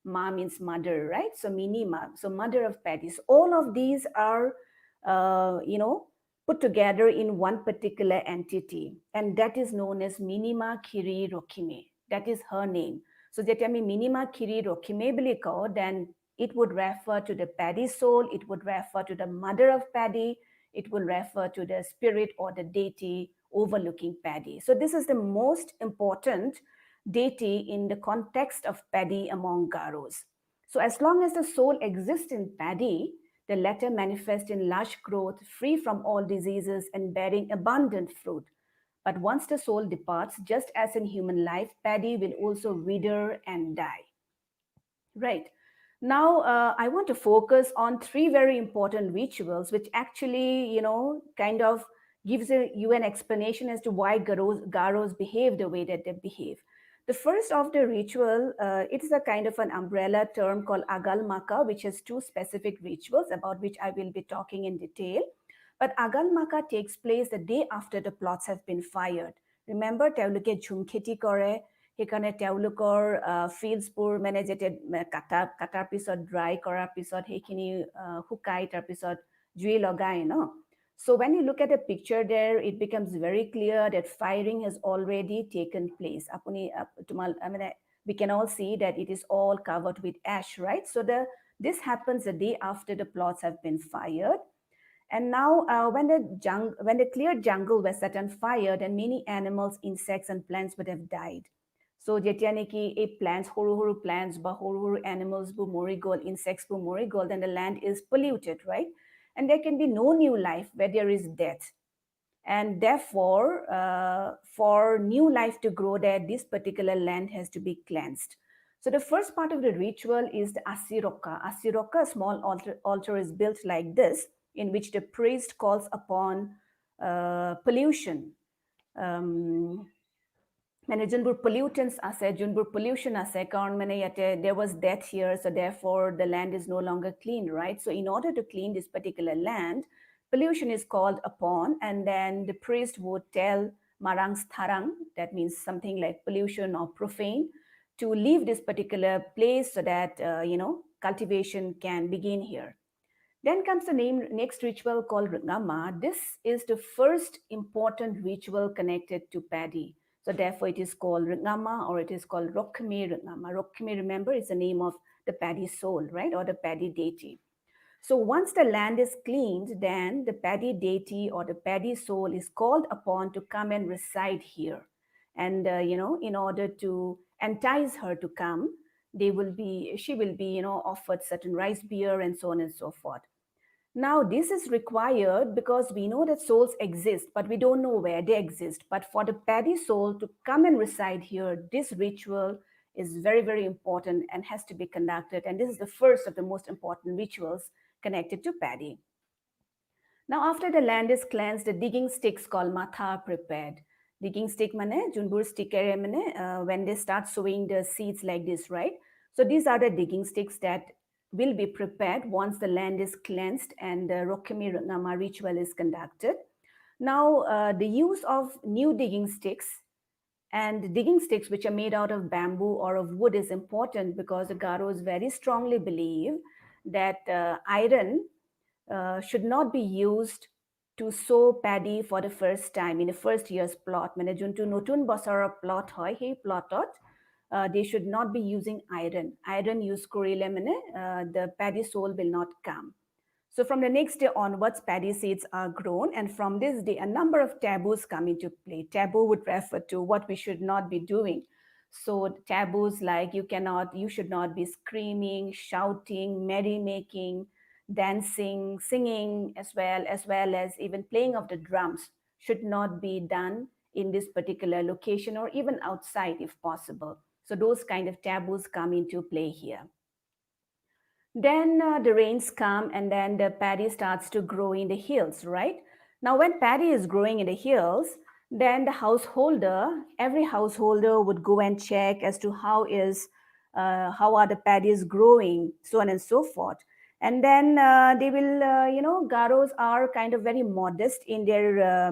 Ma means mother, right? So Minima, so mother of paddy. So all of these are, put together in one particular entity, and that is known as Minima Kiri Rokime. That is her name. So that I mean Minima Kiri Rokime biliko, then it would refer to the paddy soul, it would refer to the mother of paddy, it will refer to the spirit or the deity overlooking paddy. So this is the most important deity in the context of paddy among Garos. So as long as the soul exists in paddy, the latter manifests in lush growth, free from all diseases and bearing abundant fruit. But once the soul departs, just as in human life, paddy will also wither and die. Right. Now, I want to focus on three very important rituals, which actually, kind of gives you an explanation as to why Garos behave the way that they behave. The first of the ritual, it is a kind of an umbrella term called Agal Maka, which has two specific rituals about which I will be talking in detail. But Agal Maka takes place the day after the plots have been fired. Remember, তেওঁলোকে ঝুম খেতি কৰে, সেইকাৰণে তেওঁলোকৰ ফিল্ডছবোৰ মানে যেতিয়া কাটাৰ পিছত dry কৰাৰ পিছত সেইখিনি শুকাই তাৰপিছত জুই লগায় ন. So when you look at the picture there, it becomes very clear that firing has already taken place. We can all see that it is all covered with ash, right? So this happens the day after the plots have been fired. And now when the cleared jungle was set on fire, then many animals, insects, and plants would have died. So যেতিয়া নেকি এই plants, সৰু plants বা সৰু animals বোৰ মৰি গ'ল, insects বোৰ মৰি গ'ল, then the land is polluted, right? And there can be no new life where there is death. And therefore, for new life to grow there, this particular land has to be cleansed. So the first part of the ritual is the asiroka. Asiroka, a small altar is built like this, in which the priest calls upon pollution. মানে যোনবোৰ pollutants আছে, যোনবোৰ pollution আছে, কাৰণ মানে ইয়াতে there was death here, so therefore the land is no longer clean, right? So in order to clean this particular land, pollution is called upon, and then the priest would tell Marang's Tharang, that means something like pollution or profane, to leave this particular place so that, cultivation can begin here. Then comes the next ritual called Rngama. This is the first important ritual connected to paddy. So therefore it is called Rngama, or it is called Rokhmi Rngama. Rokhmi, remember, is the name of the paddy soul, right? Or the paddy deity. So once the land is cleaned, then the paddy deity or the paddy soul is called upon to come and reside here. And, in order to entice her to come, she will be, offered certain rice beer and so on and so forth. Now, this is required because we know that souls exist, but we don't know where they exist. But for the paddy soul to come and reside here, this ritual is very, very important and has to be conducted. And this is the first of the most important rituals connected to paddy. Now, after the land is cleansed, the digging sticks called matha are prepared. Digging stick mane, junbur stickere mane, when they start sowing the seeds like this, right? So these are the digging sticks that will be prepared once the land is cleansed and the Rokhmi Rngama ritual is conducted. Now, the use of new digging sticks and digging sticks which are made out of bamboo or of wood is important because the Garos very strongly believe that iron should not be used to sow paddy for the first time in the first year's plot. Mane juntu notun bosarar plot hoy, hey plotot, they should not be using iron. Iron use korile mane the paddy soul will not come. So from the next day onwards, paddy seeds are grown, and from this day, a number of taboos come into play. Taboo would refer to what we should not be doing. So taboos like you should not be screaming, shouting, merrymaking, dancing, singing, as well as even playing of the drums should not be done in this particular location or even outside if possible. So those kind of taboos come into play here. Then the rains come and then the paddy starts to grow in the hills, right? Now, when paddy is growing in the hills, then every householder would go and check as to how are the paddies growing, so on and so forth. And then they will, Garos are kind of very modest in their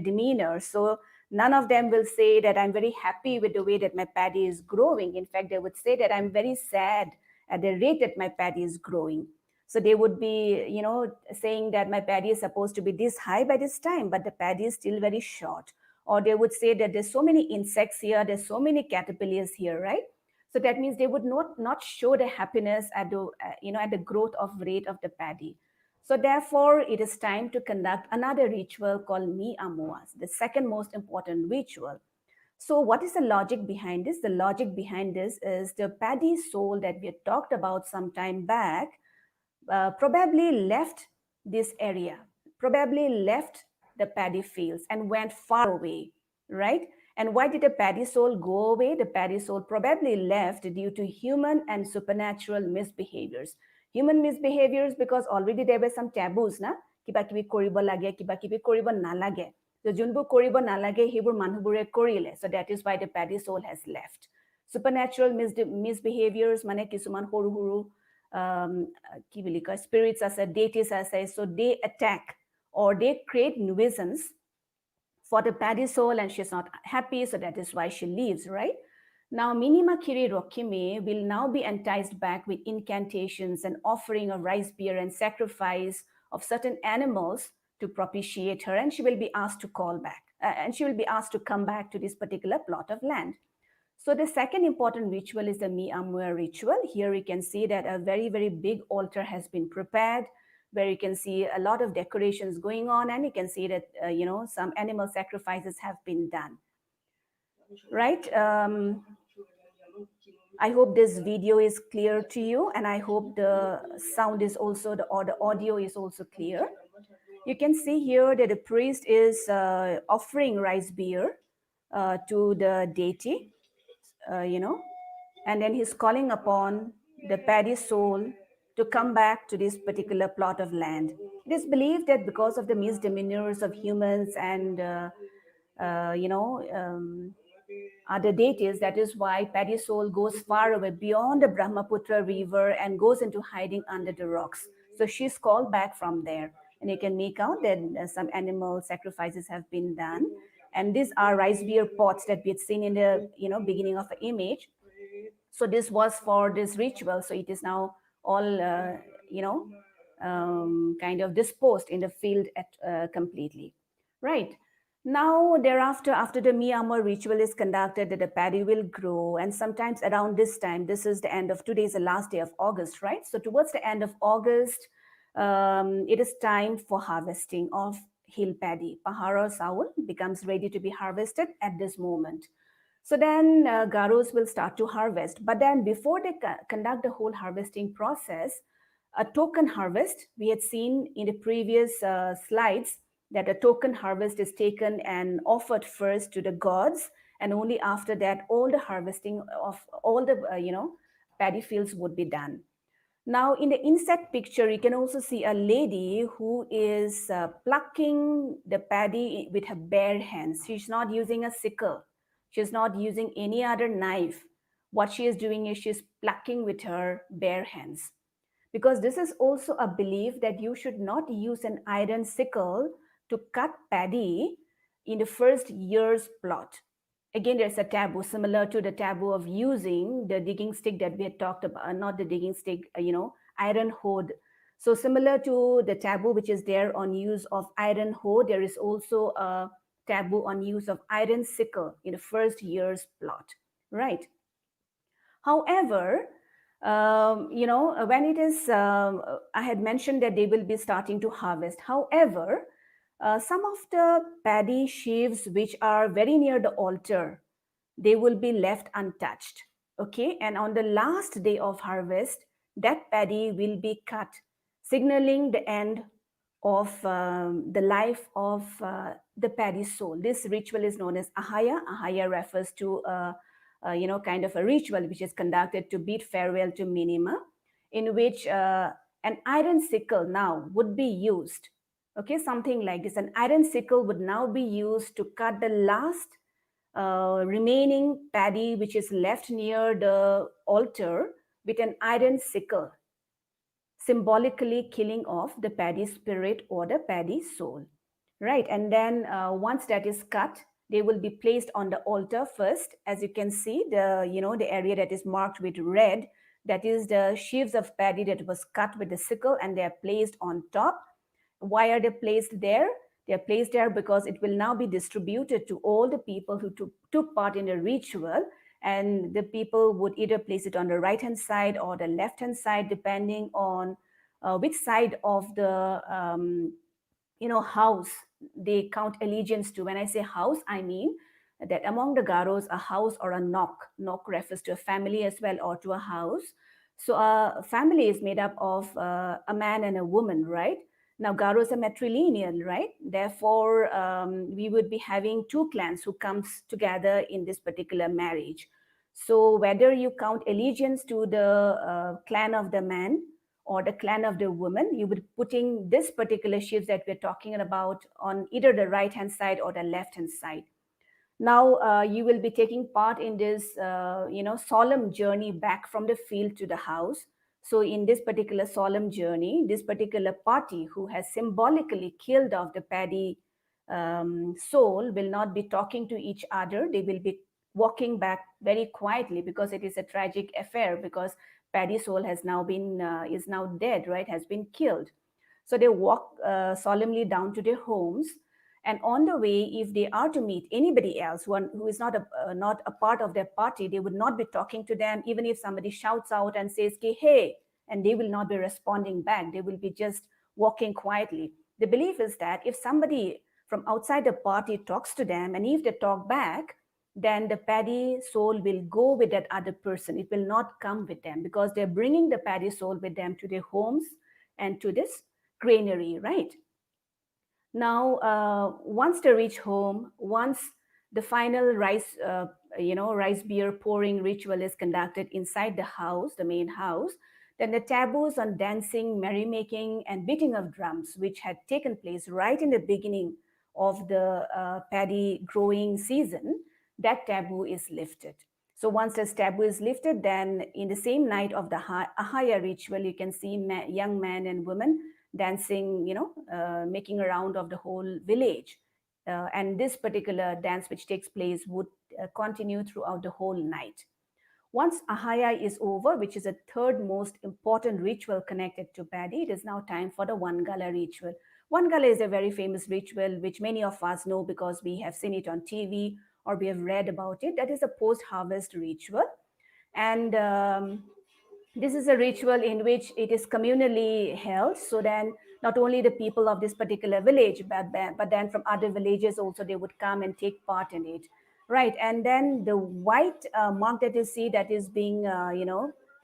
demeanor. So none of them will say that I'm very happy with the way that my paddy is growing. In fact, they would say that I'm very sad at the rate that my paddy is growing. So they would be, saying that my paddy is supposed to be this high by this time, but the paddy is still very short. Or they would say that there's so many insects here, there's so many caterpillars here, right? So that means they would not show the happiness at the growth of rate of the paddy. So therefore, it is time to conduct another ritual called Mi Amuas, the second most important ritual. So what is the logic behind this? The logic behind this is the paddy soul that we had talked about some time back probably left this area, probably left the paddy fields and went far away, right? And why did the paddy soul go away? The paddy soul probably left due to human and supernatural misbehaviors. Human misbehaviors because already there were some taboos, na? Kiba kibi koribo lage, kiba kibi koribo nalage. So junbu koribo nalage, hebur manhubure korile. So that is why the paddy soul has left. Supernatural misbehaviors, mane kisuman horu huru spirits ase, deities ase, so they attack or they create nuisance for the paddy soul, and she's not happy, so that is why she leaves, right? Now, Minima Kiri Rokime will now be enticed back with incantations and offering of rice beer and sacrifice of certain animals to propitiate her, and she will be asked to call back, and she will be asked to come back to this particular plot of land. So the second important ritual is the Mi-amur ritual. Here we can see that a very, very big altar has been prepared, where you can see a lot of decorations going on, and you can see that, some animal sacrifices have been done. Right? I hope this video is clear to you, and I hope the sound is also, the audio is also clear. You can see here that the priest is offering rice beer to the deity, and then he's calling upon the paddy soul to come back to this particular plot of land. It is believed that because of the misdemeanors of humans and other deities, that is why paddy soul goes far away beyond the Brahmaputra river and goes into hiding under the rocks. So she's called back from there, and you can make out that some animal sacrifices have been done. And these are rice beer pots that we had seen in the beginning of the image. So this was for this ritual. So it is now all kind of disposed in the field completely, right? Now, thereafter, after the Mi-amur ritual is conducted, the paddy will grow. And sometimes around this time, this is the end of, today is the last day of August, right? So towards the end of August, it is time for harvesting of hill paddy. Pahara saul becomes ready to be harvested at this moment. So then Garos will start to harvest. But then before they conduct the whole harvesting process, a token harvest, we had seen in the previous slides, that a token harvest is taken and offered first to the gods, and only after that all the harvesting of all the paddy fields would be done. Now in the inset picture, you can also see a lady who is plucking the paddy with her bare hands. She's not using a sickle, she's not using any other knife. What she is doing is she's plucking with her bare hands, because this is also a belief that you should not use an iron sickle to cut paddy in the first year's plot. Again, there's a taboo similar to the taboo of using the digging stick that we had talked about, not the digging stick, iron hoe. So similar to the taboo which is there on use of iron hoe, there is also a taboo on use of iron sickle in the first year's plot, right? However, when it is, I had mentioned that they will be starting to harvest. However, some of the paddy sheaves which are very near the altar, they will be left untouched. Okay, and on the last day of harvest, that paddy will be cut, signaling the end of the life of the paddy soul. This ritual is known as Ahaya. Ahaya refers to kind of a ritual which is conducted to bid farewell to Minima, in which an iron sickle now would be used. Okay, something like this. An iron sickle would now be used to cut the last remaining paddy which is left near the altar with an iron sickle, symbolically killing off the paddy spirit or the paddy soul, right? And then once that is cut, they will be placed on the altar first. As you can see, the area that is marked with red, that is the sheaves of paddy that was cut with the sickle, and they are placed on top. Why are they placed there? They are placed there because it will now be distributed to all the people who took part in the ritual, and the people would either place it on the right hand side or the left hand side, depending on which side of the house they count allegiance to. When I say house, I mean that among the Garos, a house or a nok refers to a family as well, or to a house. So a family is made up of a man and a woman, right? Now, Garos are matrilineal, right? Therefore, we would be having two clans who comes together in this particular marriage. So whether you count allegiance to the clan of the man or the clan of the woman, you would be putting this particular shifts that we're talking about on either the right-hand side or the left-hand side. Now, you will be taking part in this, solemn journey back from the field to the house. So in this particular solemn journey, this particular party who has symbolically killed off the paddy soul will not be talking to each other. They will be walking back very quietly, because it is a tragic affair, because paddy soul has now been, is now dead, right, has been killed. So they walk solemnly down to their homes. And on the way, if they are to meet anybody else who is not a part of their party, they would not be talking to them, even if somebody shouts out and says, hey, and they will not be responding back. They will be just walking quietly. The belief is that if somebody from outside the party talks to them, and if they talk back, then the paddy soul will go with that other person. It will not come with them, because they're bringing the paddy soul with them to their homes and to this granary, right? Now, once they reach home, once the final rice beer pouring ritual is conducted inside the house, the main house, then the taboos on dancing, merrymaking, and beating of drums, which had taken place right in the beginning of the paddy growing season, that taboo is lifted. So once this taboo is lifted, then in the same night of the Ahaya ritual, you can see young men and women dancing, making a round of the whole village. And this particular dance which takes place would continue throughout the whole night. Once Ahaya is over, which is the third most important ritual connected to paddy, it is now time for the Wangala ritual. Wangala is a very famous ritual which many of us know because we have seen it on TV or we have read about it. That is a post-harvest ritual. And this is a ritual in which it is communally held. So then not only the people of this particular village, but then from other villages also, they would come and take part in it. Right. And then the white mark that you see that is being,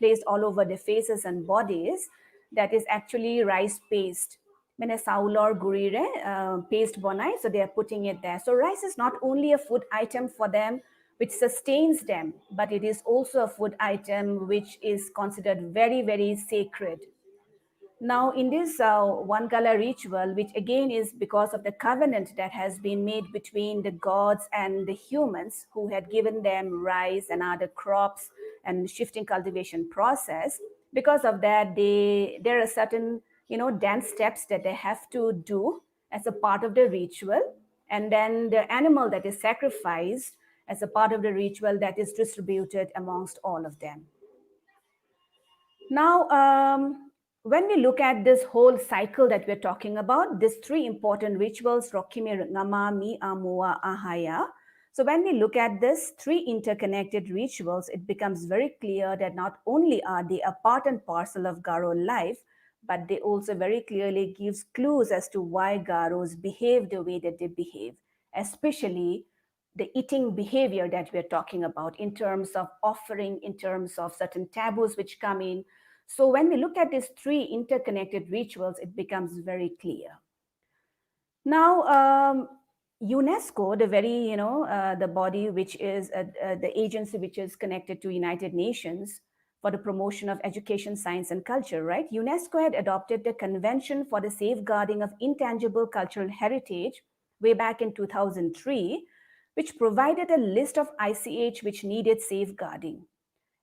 placed all over the faces and bodies, that is actually rice paste. Saulor gurire paste bonai, so they are putting it there. So rice is not only a food item for them which sustains them, but it is also a food item which is considered very, very sacred. Now, in this Wangala ritual, which again is because of the covenant that has been made between the gods and the humans who had given them rice and other crops and shifting cultivation process, because of that, there are certain, dance steps that they have to do as a part of the ritual. And then the animal that is sacrificed as a part of the ritual that is distributed amongst all of them. Now, when we look at this whole cycle that we're talking about, these three important rituals, Rokime, Ngama, Mi, Amua, Ahaya. So when we look at this three interconnected rituals, it becomes very clear that not only are they a part and parcel of Garo life, but they also very clearly gives clues as to why Garos behave the way that they behave, especially the eating behavior that we're talking about in terms of offering, in terms of certain taboos which come in. So when we look at these three interconnected rituals, it becomes very clear. Now, UNESCO, the very, the body which is the agency which is connected to United Nations for the promotion of education, science, and culture, right? UNESCO had adopted the Convention for the Safeguarding of Intangible Cultural Heritage way back in 2003, which provided a list of ICH which needed safeguarding.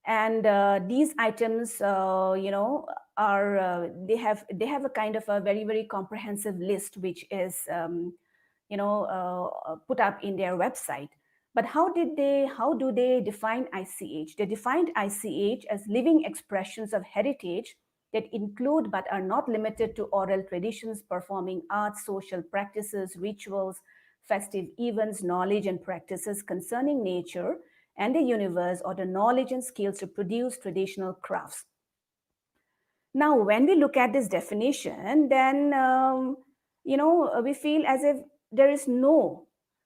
And these items, are they have a kind of a very, very comprehensive list which is, put up in their website. But how do they define ICH? They defined ICH as living expressions of heritage that include but are not limited to oral traditions, performing arts, social practices, rituals, festive events, knowledge and practices concerning nature and the universe, or the knowledge and skills to produce traditional crafts. Now, when we look at this definition, then, we feel as if there is no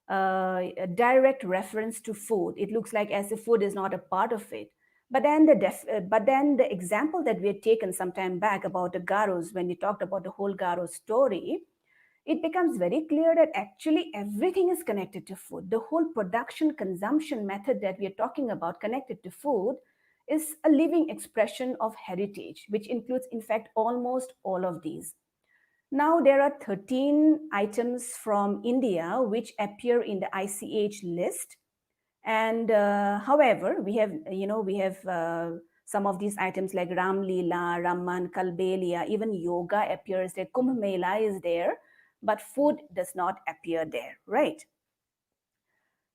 direct reference to food. It looks like as if food is not a part of it. But then the example that we had taken some time back about the Garos, when we talked about the whole Garo story, it becomes very clear that actually everything is connected to food. The whole production consumption method that we are talking about connected to food is a living expression of heritage, which includes, in fact, almost all of these. Now, there are 13 items from India which appear in the ICH list. And however, we have some of these items like Ram Leela, Raman, Kalbelia, even yoga appears there, Kumbh Mela is there, but food does not appear there, right?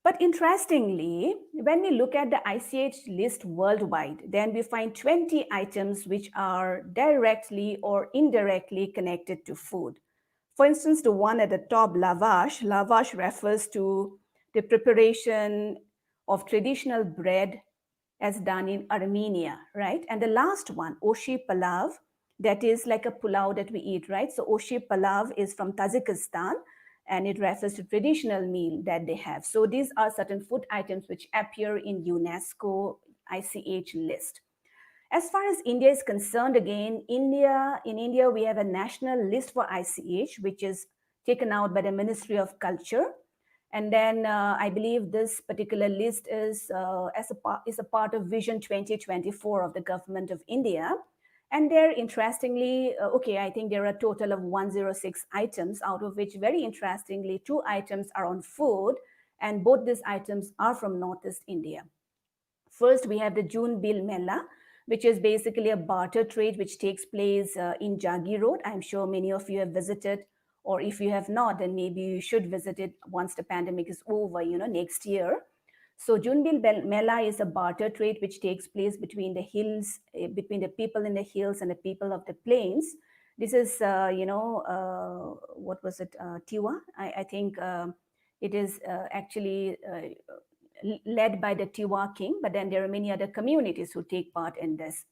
But interestingly, when we look at the ICH list worldwide, then we find 20 items which are directly or indirectly connected to food. For instance, the one at the top, lavash. Lavash refers to the preparation of traditional bread as done in Armenia, right? And the last one, Oshi Palav, that is like a pulao that we eat, right? So Oshi Palav is from Tajikistan, and it refers to traditional meal that they have. So these are certain food items which appear in UNESCO ICH list. As far as India is concerned, again, in India, we have a national list for ICH, which is taken out by the Ministry of Culture. And then I believe this particular list is a part of Vision 2024 of the government of India. And there, interestingly, I think there are a total of 106 items, out of which, very interestingly, 2 items are on food, and both these items are from Northeast India. First, we have the June Bil Mela, which is basically a barter trade which takes place in Jagi Road. I'm sure many of you have visited, or if you have not, then maybe you should visit it once the pandemic is over, next year. So Junbil Mela is a barter trade which takes place between the hills, between the people in the hills and the people of the plains. This is, what was it, Tiwa? I think it is actually led by the Tiwa king, but then there are many other communities who take part in this.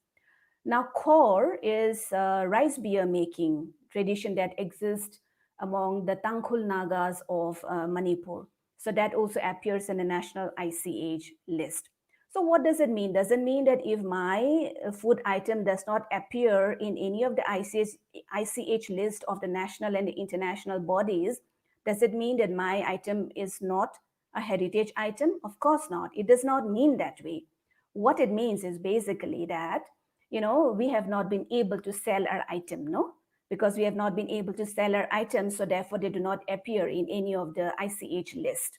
Now, Kor is rice beer making tradition that exists among the Tangkhul Nagas of Manipur. So that also appears in the national ICH list. So what does it mean? Does it mean that if my food item does not appear in any of the ICH list of the national and the international bodies, does it mean that my item is not a heritage item? Of course not. It does not mean that way. What it means is basically that, we have not been able to sell our item, no? Because we have not been able to sell our items, so therefore they do not appear in any of the ICH list.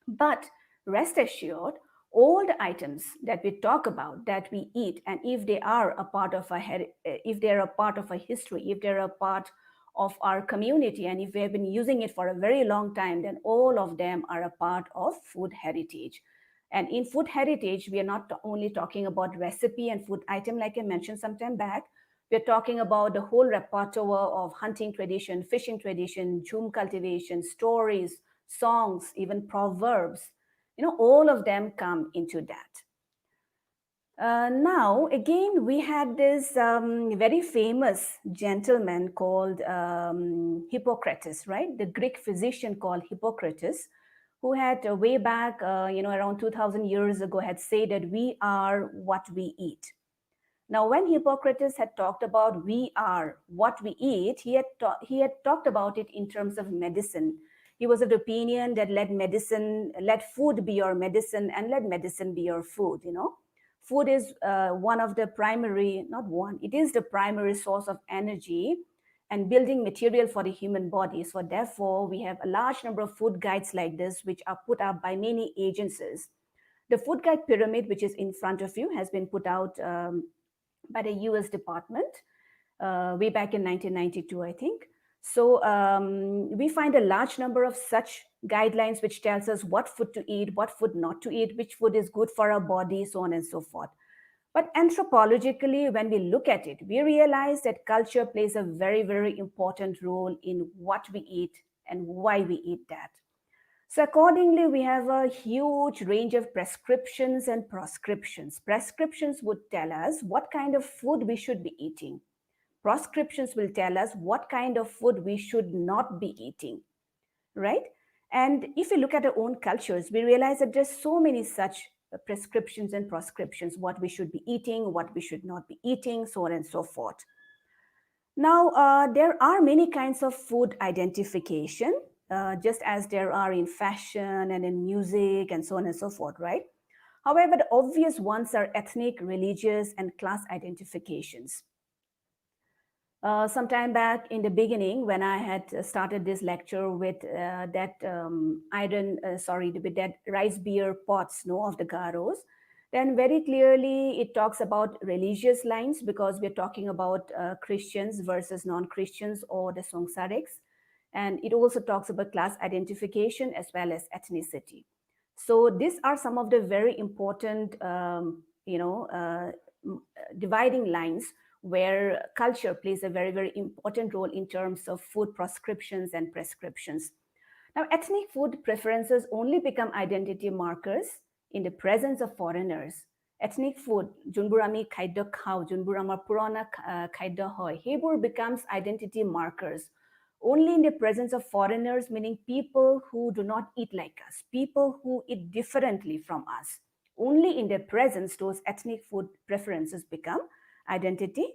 But rest assured, all the items that we talk about, that we eat, and if they are a part of if they're a part of a history, if they're a part of our community, and if we have been using it for a very long time, then all of them are a part of food heritage. And in food heritage, we are not only talking about recipe and food item, like I mentioned some time back. We're talking about the whole repertoire of hunting tradition, fishing tradition, jhum cultivation, stories, songs, even proverbs. All of them come into that. Now, again, we had this very famous gentleman called Hippocrates, right? The Greek physician called Hippocrates, who had way back, around 2000 years ago, had said that we are what we eat. Now, when Hippocrates had talked about we are what we eat, he had talked about it in terms of medicine. He was of the opinion that let food be your medicine, and let medicine be your food, Food is it is the primary source of energy and building material for the human body. So therefore, we have a large number of food guides like this, which are put up by many agencies. The food guide pyramid, which is in front of you, has been put out by the US department way back in 1992, I think. So we find a large number of such guidelines which tells us what food to eat, what food not to eat, which food is good for our body, so on and so forth. But anthropologically, when we look at it, we realize that culture plays a very, very important role in what we eat and why we eat that. So accordingly, we have a huge range of prescriptions and proscriptions. Prescriptions would tell us what kind of food we should be eating. Proscriptions will tell us what kind of food we should not be eating, right? And if we look at our own cultures, we realize that there's so many such prescriptions and proscriptions, what we should be eating, what we should not be eating, so on and so forth. Now, there are many kinds of food identification, just as there are in fashion and in music and so on and so forth, right? However, the obvious ones are ethnic, religious, and class identifications. Some time back in the beginning, when I had started this lecture with with that rice beer pots, of the Garos, then very clearly it talks about religious lines, because we're talking about Christians versus non-Christians, or the Songsariks. And it also talks about class identification as well as ethnicity. So these are some of the very important, dividing lines where culture plays a very, very important role in terms of food proscriptions and prescriptions. Now, ethnic food preferences only become identity markers in the presence of foreigners. Ethnic food, junbur ami khaidya khao, junbur amar purana khaidya hoy, hebur becomes identity markers only in the presence of foreigners, meaning people who do not eat like us, people who eat differently from us. Only in their presence, those ethnic food preferences become identity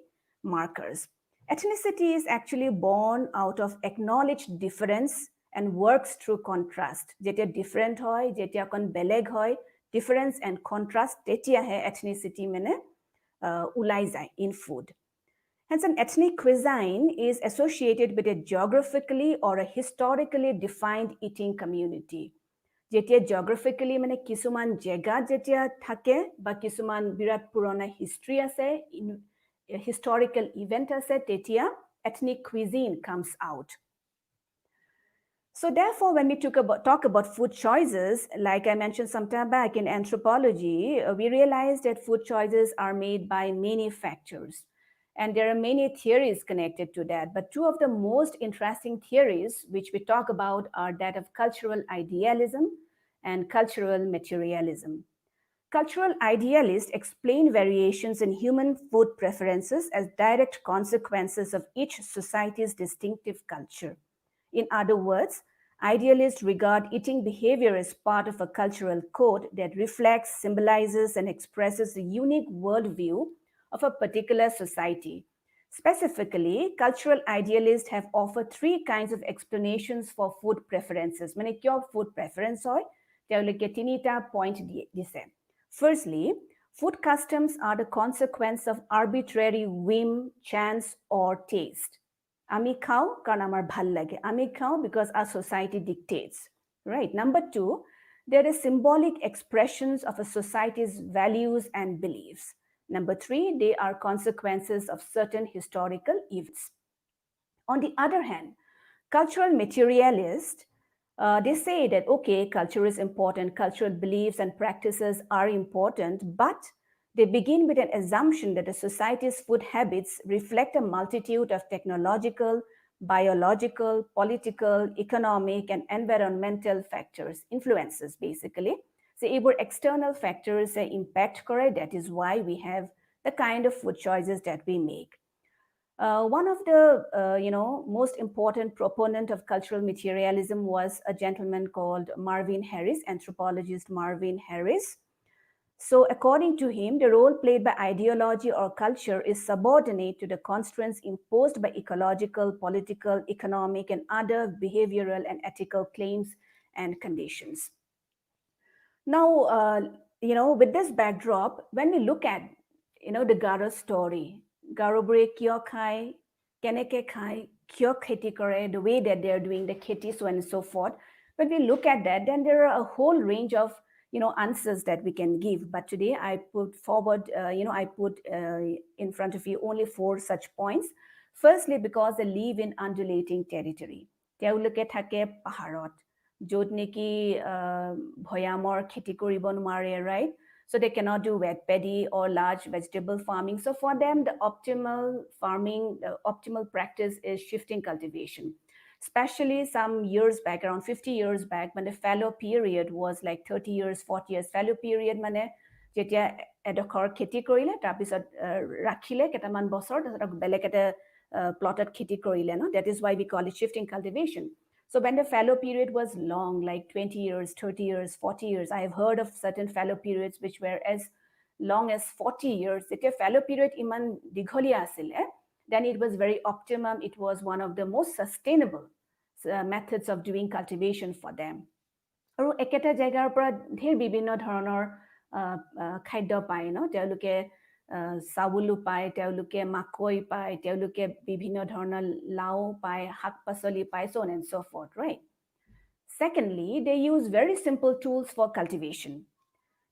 markers. Ethnicity is actually born out of acknowledged difference and works through contrast. Jetia different hoy, jetia kon beleg hoy, difference and contrast, tetia hai ethnicity mene ulai jai in food. Hence, an ethnic cuisine is associated with a geographically or a historically defined eating community. Jetia geographically mane kisuman jega jetia thake ba kisuman birat purana history ase, in a historical event ase, tetia ethnic cuisine comes out. So therefore, when we talk about food choices, like I mentioned some time back in anthropology, we realized that food choices are made by many factors. And there are many theories connected to that. But two of the most interesting theories which we talk about are that of cultural idealism and cultural materialism. Cultural idealists explain variations in human food preferences as direct consequences of each society's distinctive culture. In other words, idealists regard eating behavior as part of a cultural code that reflects, symbolizes, and expresses the unique worldview of a particular society. Specifically, cultural idealists have offered three kinds of explanations for food preferences. Mane kyo food preference hoy, teolike tinita point dise. Firstly, food customs are the consequence of arbitrary whim, chance, or taste. Ami khao karon amar bhal lage. Ami khao because our society dictates. Right. Number two, there are symbolic expressions of a society's values and beliefs. Number three, they are consequences of certain historical events. On the other hand, cultural materialists, they say that, okay, culture is important, cultural beliefs and practices are important, but they begin with an assumption that a society's food habits reflect a multitude of technological, biological, political, economic, and environmental factors, influences basically. So, if external factors impact kore, that is why we have the kind of food choices that we make. One of the most important proponent of cultural materialism was a gentleman called Marvin Harris, anthropologist Marvin Harris. So according to him, the role played by ideology or culture is subordinate to the constraints imposed by ecological, political, economic, and other behavioral and ethical claims and conditions. Now, with this backdrop, when we look at, the Garo story, Garobre kyo khai, keneke khai, kyo kheti kore, the way that they're doing the kheti, so on and so forth. When we look at that, then there are a whole range of, answers that we can give. But today I put forward, in front of you only 4 such points. Firstly, because they live in undulating territory. Teuluke thake paharot. Jot neki bhoyamor kheti koribo nware, right? So they cannot do wet paddy or large vegetable farming. So for them, the optimal farming, the optimal practice is shifting cultivation. Especially some years back, around 50 years back, when the fallow period was like 30 years, 40 years. Fallow period mane jetia edokhor kheti korile, tarpisot rakhile ketaman bosor, beleg eta plotted kheti korile, no? That is why we call it shifting cultivation. So when the fallow period was long, like 20 years, 30 years, 40 years, I have heard of certain fallow periods which were as long as 40 years. If fallow period iman digholia asile, then it was very optimum. It was one of the most sustainable methods of doing cultivation for them. আৰু একেটা জায়গাৰ পৰা ঢেৰ বিভিন্ন ধৰণৰ খাদ্য পায় ন, তেওঁলোকে চাউলো পায়, তেওঁলোকে মাকৈ পায়, তেওঁলোকে বিভিন্ন ধৰণৰ লাও পায়, শাক পাচলি পায়, so on and so forth, right? Secondly, they use very simple tools for cultivation.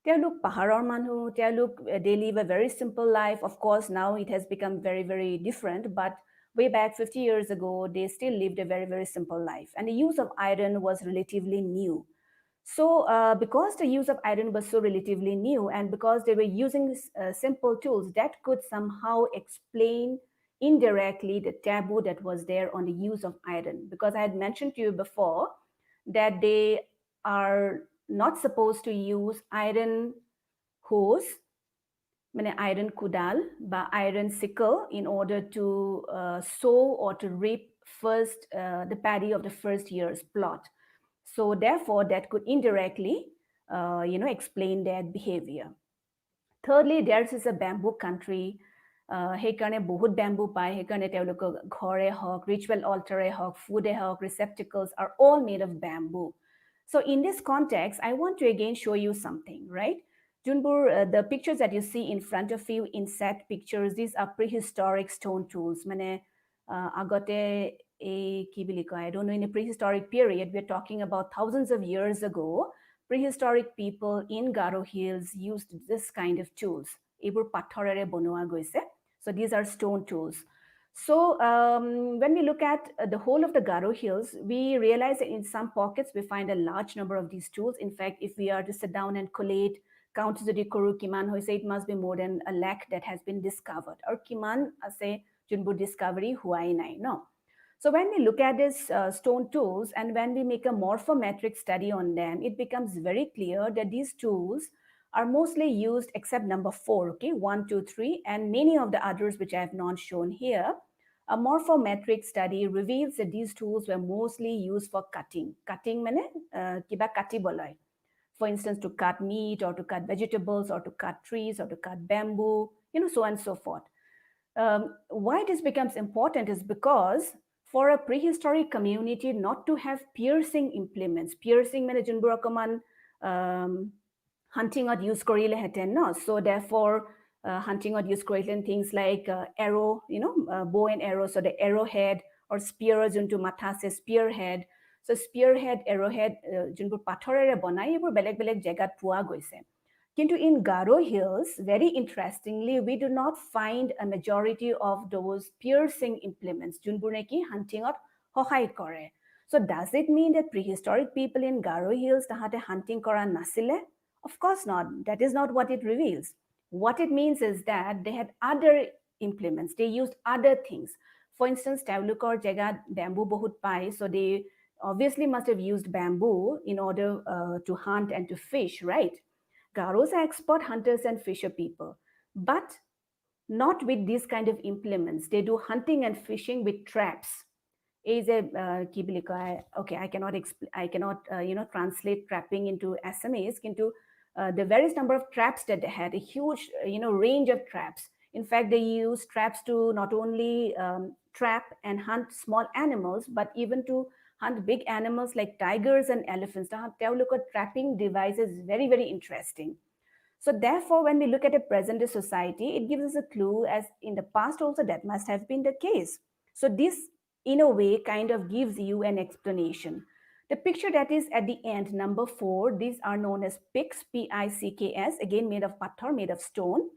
তেওঁলোক পাহাৰৰ মানুহ, তেওঁলোক they live a very simple life. Of course, now it has become very, very different, but way back 50 years ago, they still lived a very, very simple life. And the use of iron was relatively new. So because the use of iron was so relatively new, and because they were using simple tools, that could somehow explain indirectly the taboo that was there on the use of iron. Because I had mentioned to you before that they are not supposed to use iron hose, iron kudal, but iron sickle in order to sow or to reap first the paddy of the first year's plot. So therefore, that could indirectly, explain their behavior. Thirdly, theirs is a bamboo country. সেইকাৰণে বহুত bamboo পায়, সেইকাৰণে তেওঁলোকৰ ঘৰে হওক, ritual altar হওক, food হওক, receptacles are all made of bamboo. So in this context, I want to again show you something, right? Junbur, the pictures that you see in front of you, inset pictures, these are prehistoric stone tools. Agote I don't know, in a prehistoric period, we're talking about thousands of years ago, prehistoric people in Garo Hills used this kind of tools. So these are stone tools. So when we look at the whole of the Garo Hills, we realize that in some pockets, we find a large number of these tools. In fact, if we are to sit down and collate, count to the Koru Kiman, who say it must be more than 1 lakh that has been discovered. Or Kiman say Junbu discovery huai nai, no. So when we look at these stone tools and when we make a morphometric study on them, it becomes very clear that these tools are mostly used except number 4, okay, 1, 2, 3, and many of the others which I have not shown here. A morphometric study reveals that these tools were mostly used for cutting. Cutting mane kiba kati bolai. For instance, to cut meat or to cut vegetables or to cut trees or to cut bamboo, so on and so forth. Why this becomes important is because for a prehistoric community not to have piercing implements, piercing mane junbur akaman hunting or use korile heten, no? So therefore, hunting or use korile things like arrow, bow and arrow, so the arrowhead or spear juntu matha se spearhead. So spearhead, arrowhead, junbur pathorere banai ebor beleg beleg jagat pua goise. Kintu in Garo Hills, very interestingly, we do not find a majority of those piercing implements, junbur neki hunting or hohai kore. So does it mean that prehistoric people in Garo Hills tahate hunting kora nasile? Of course not. That is not what it reveals. What it means is that they had other implements. They used other things. For instance, Tavlukor Jaga bamboo bahut pai, so they obviously must have used bamboo in order to hunt and to fish, right? Garos are expert hunters and fisher people, but not with these kind of implements. They do hunting and fishing with traps. Is a okay, I cannot translate trapping into Assamese, into the various number of traps that they had, a huge range of traps. In fact, they use traps to not only trap and hunt small animals, but even to hunt big animals like tigers and elephants. Look at trapping devices, very, very interesting. So therefore, when we look at a present-day society, it gives us a clue, as in the past also that must have been the case. So this, in a way, kind of gives you an explanation. The picture that is at the end, number 4, these are known as picks, P-I-C-K-S, again made of pathar, made of stone.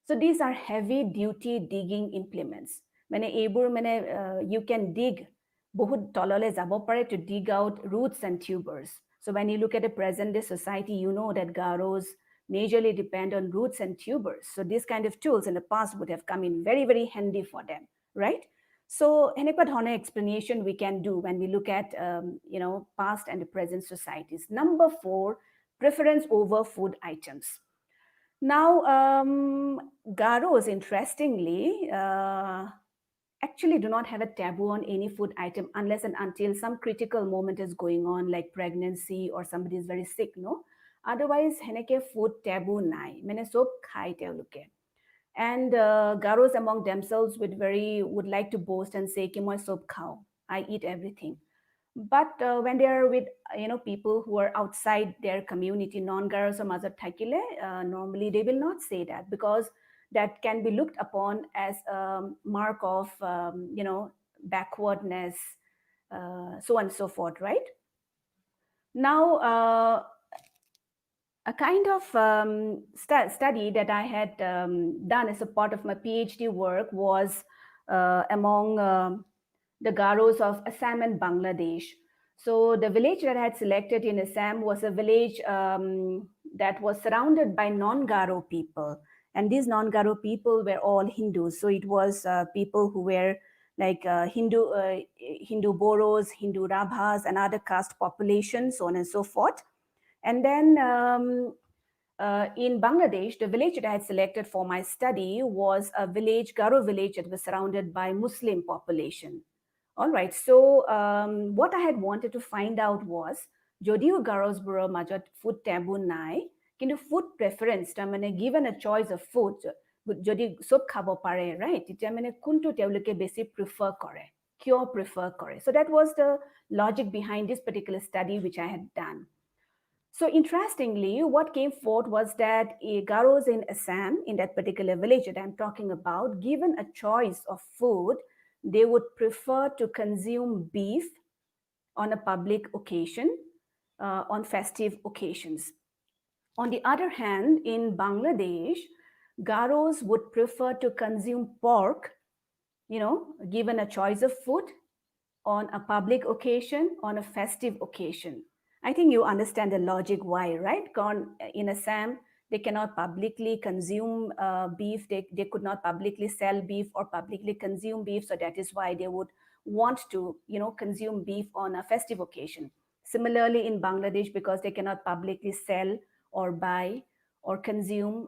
So these are heavy-duty digging implements. You can dig bahut tolole jabo pare to dig out roots and tubers. So when you look at a present-day society, you know that Garos majorly depend on roots and tubers. So these kind of tools in the past would have come in very, very handy for them, right? So henekwa dhona explanation we can do when we look at past and the present societies. Number 4, preference over food items. Now, Garos, interestingly, actually do not have a taboo on any food item unless and until some critical moment is going on, like pregnancy or somebody is very sick, no? Otherwise, heneke food taboo nai. Mane sob khai teuluke. And Garos among themselves would like to boast and say, "Ki moi sob khao. I eat everything." But when they are with people who are outside their community, non-Garos or Mazat Thakile, normally they will not say that, because that can be looked upon as a mark of backwardness, so on and so forth, right? Now, a kind of study that I had done as a part of my PhD work was among the Garos of Assam and Bangladesh. So the village that I had selected in Assam was a village that was surrounded by non-Garo people. And these non-Garo people were all Hindus. So it was people who were like Hindu Boros, Hindu Rabhas, and other caste populations, so on and so forth. And then in Bangladesh, the village that I had selected for my study was a village, Garo village, that was surrounded by Muslim population. All right, so what I had wanted to find out was, jodio Garos boro majot food taboo nai, kintu food preference, given a choice of food, jodi sob khabo pare, right? Kuntu teuluke besi prefer kore, kyo prefer kore. So that was the logic behind this particular study which I had done. So interestingly, what came forth was that Garos in Assam, in that particular village that I'm talking about, given a choice of food, they would prefer to consume beef on a public occasion, on festive occasions. On the other hand, in Bangladesh, Garos would prefer to consume pork, given a choice of food, on a public occasion, on a festive occasion. I think you understand the logic why, right? In Assam, they cannot publicly consume beef. They could not publicly sell beef or publicly consume beef. So that is why they would want to, consume beef on a festive occasion. Similarly, in Bangladesh, because they cannot publicly sell or buy or consume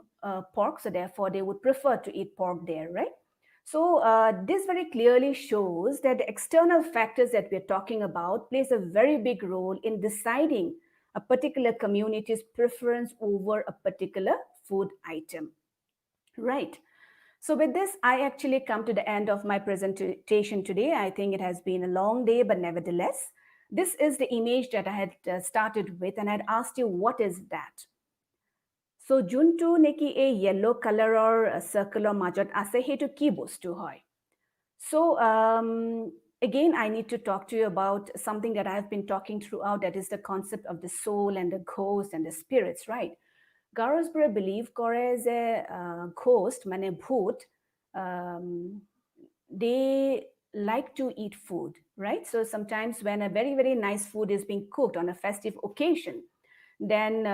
pork, so therefore they would prefer to eat pork there, right? So this very clearly shows that the external factors that we're talking about plays a very big role in deciding a particular community's preference over a particular food item. Right. So with this, I actually come to the end of my presentation today. I think it has been a long day, but nevertheless, this is the image that I had started with, and I'd asked you, what is that? So juntu neki a yellow color or circular majot ase hetu ki bostu hoy. So again, I need to talk to you about something that I've been talking throughout, that is the concept of the soul and the ghost and the spirits, right? Garosbore believe kore je ghost mane bhoot, they like to eat food, right? So sometimes when a very, very nice food is being cooked on a festive occasion, then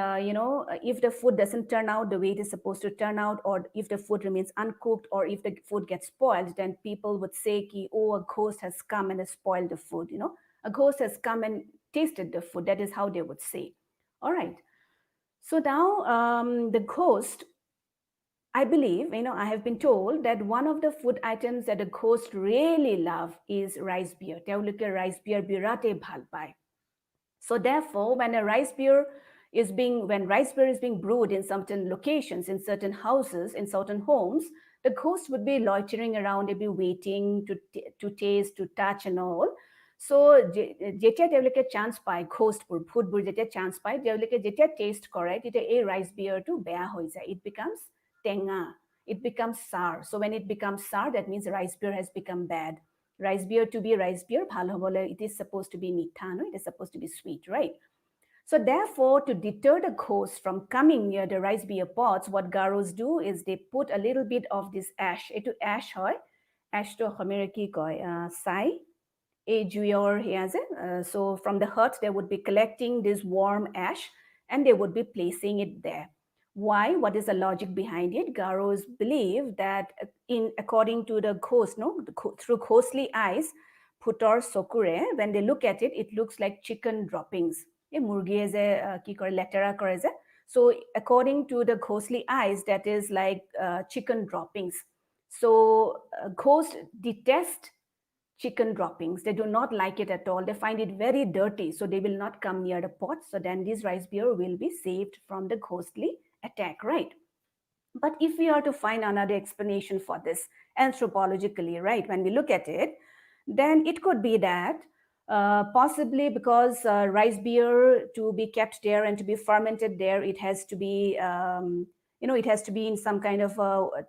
if the food doesn't turn out the way it is supposed to turn out, or if the food remains uncooked, or if the food gets spoiled, then people would say ki, oh, a ghost has come and has spoiled the food. A ghost has come and tasted the food. That is how they would say. All right, so now the ghost, I believe, I have been told that one of the food items that the ghost really love is rice beer. Teuluke rice beer birate bhal pai. So therefore, when rice beer is being brewed in certain locations, in certain houses, in certain homes, the ghost would be loitering around, they'd be waiting to taste, to touch and all. So jetia teuluke chance pai ghost food bur jetia chance pai teuluke jetia taste kore tetia ei rice beer to beya hoi jay, it becomes tenga, it becomes sour. So when it becomes sour, that means rice beer has become bad. Rice beer to be rice beer, it is supposed to be mitha, no? It is supposed to be sweet, right? So therefore, to deter the ghosts from coming near the rice beer pots, what Garos do is they put a little bit of this ash. Etu ash hoy, ash to homereki koi sai, a juyor heaze. So from the hut, they would be collecting this warm ash and they would be placing it there. Why? What is the logic behind it? Garos believe that according to the ghost, through ghostly eyes, putor sokure, when they look at it, it looks like chicken droppings. So according to the ghostly eyes, that is like chicken droppings. So ghosts detest chicken droppings. They do not like it at all. They find it very dirty, so they will not come near the pot. So then these rice beer will be saved from the ghostly attack, right? But if we are to find another explanation for this anthropologically, right, when we look at it, then it could be that possibly because rice beer, to be kept there and to be fermented there, it has to be, it has to be in some kind of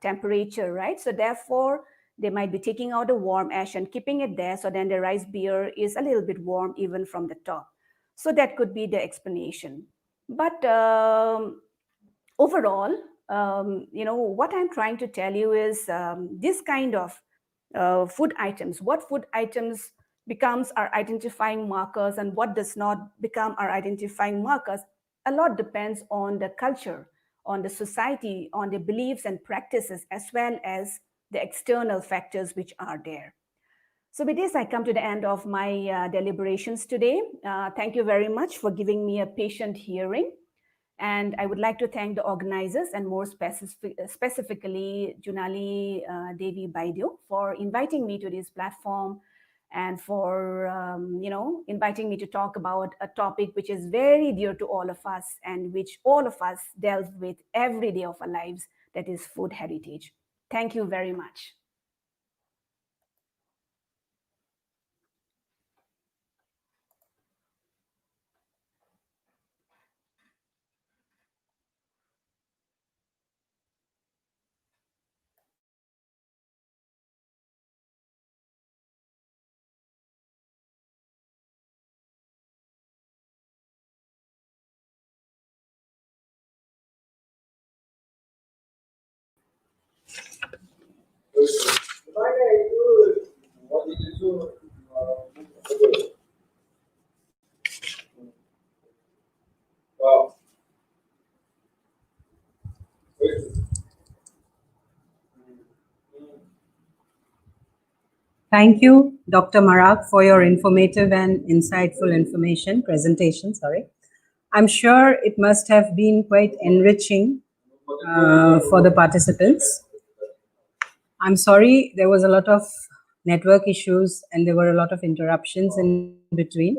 temperature, right? So therefore, they might be taking out the warm ash and keeping it there. So then the rice beer is a little bit warm even from the top. So that could be the explanation. But overall, what I'm trying to tell you is this kind of food items, what food items becomes our identifying markers and what does not become our identifying markers, a lot depends on the culture, on the society, on the beliefs and practices, as well as the external factors which are there. So with this, I come to the end of my deliberations today. Thank you very much for giving me a patient hearing. And I would like to thank the organizers and more specifically Junali Devi Baidu for inviting me to this platform and for inviting me to talk about a topic which is very dear to all of us and which all of us delve with every day of our lives, that is food heritage. Thank you very much. Thank you, Dr. Marak, for your informative and insightful presentation. I'm sure it must have been quite enriching for the participants. I'm sorry, there was a lot of network issues and there were a lot of interruptions in between.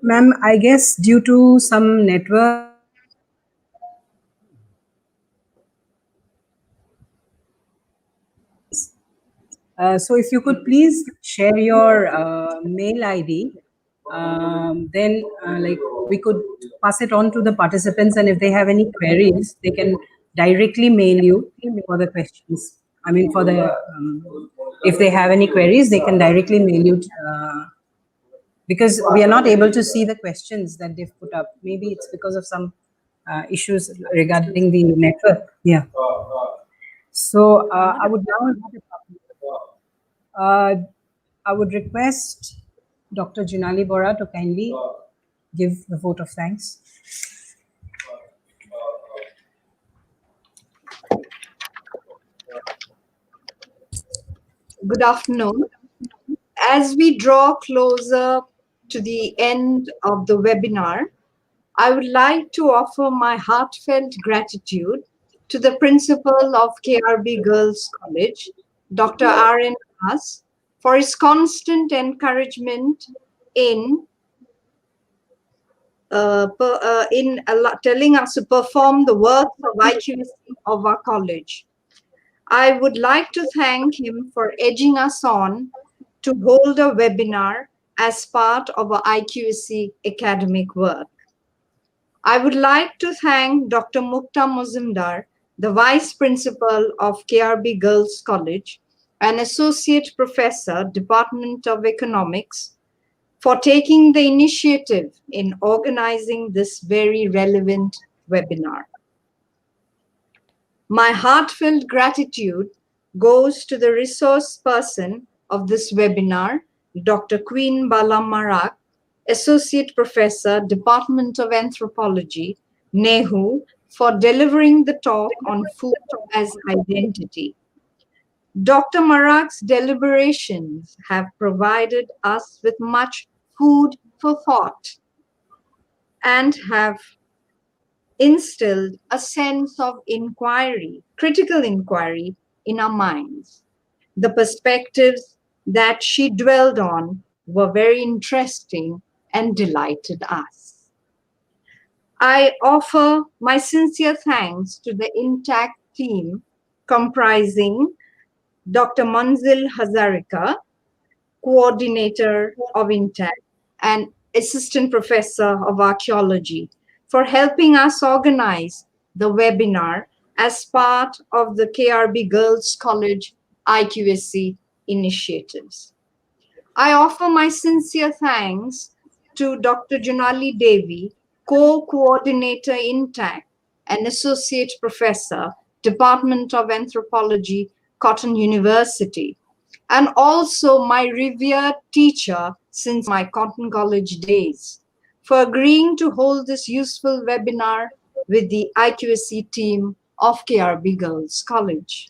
Ma'am, I guess due to some network, so if you could please share your mail ID, then like we could pass it on to the participants, and if they have any queries, they can directly mail you for the questions. I mean, for the if they have any queries, they can directly mail you because we are not able to see the questions that they've put up. Maybe it's because of some issues regarding the network. Yeah. So I would now I would request Dr. Junali Bora to kindly give the vote of thanks. Good afternoon. As we draw closer to the end of the webinar, I would like to offer my heartfelt gratitude to the principal of K.R.B. Girls College, Dr. R.N. for his constant encouragement in telling us to perform the work of IQAC of our college. I would like to thank him for edging us on to hold a webinar as part of our IQAC academic work. I would like to thank Dr. Mukta Mazumdar, the Vice Principal of K.R.B. Girls College and Associate Professor, Department of Economics, for taking the initiative in organizing this very relevant webinar. My heartfelt gratitude goes to the resource person of this webinar, Dr. Queenbala Marak, Associate Professor, Department of Anthropology, N.E.H.U, for delivering the talk on food as identity. Dr. Marak's deliberations have provided us with much food for thought and have instilled a sense of inquiry, critical inquiry in our minds. The perspectives that she dwelled on were very interesting and delighted us. I offer my sincere thanks to the intact team comprising Dr. Manzil Hazarika, coordinator of INTACT and assistant professor of archaeology, for helping us organize the webinar as part of the K.R.B. Girls College IQAC initiatives. I offer my sincere thanks to Dr. Junali Devi, co-coordinator INTACT and associate professor, Department of Anthropology, Cotton University, and also my revered teacher since my Cotton College days, for agreeing to hold this useful webinar with the IQAC team of K.R.B. Girls College.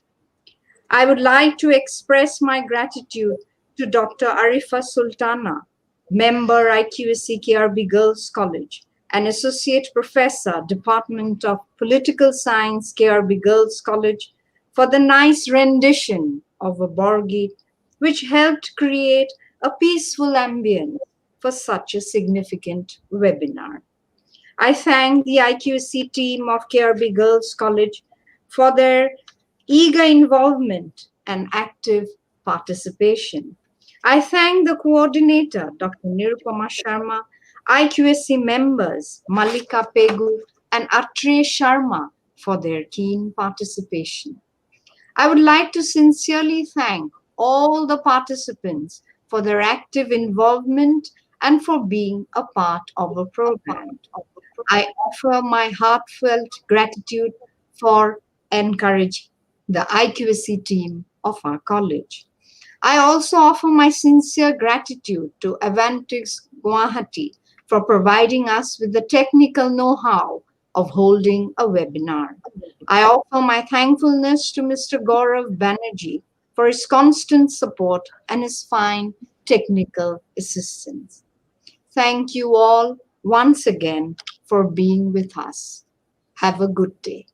I would like to express my gratitude to Dr. Arifa Sultana, member IQAC K.R.B. Girls College, and Associate Professor, Department of Political Science, K.R.B. Girls College, for the nice rendition of a Borgit, which helped create a peaceful ambience for such a significant webinar. I thank the IQAC team of K.R.B. Girls College for their eager involvement and active participation. I thank the coordinator, Dr. Nirupama Sharma, IQAC members, Malika Pegu and Atre Sharma for their keen participation. I would like to sincerely thank all the participants for their active involvement and for being a part of the program. I offer my heartfelt gratitude for encouraging the IQAC team of our college. I also offer my sincere gratitude to Avantics Guwahati for providing us with the technical know-how of holding a webinar. I offer my thankfulness to Mr. Gaurav Banerjee for his constant support and his fine technical assistance. Thank you all once again for being with us. Have a good day.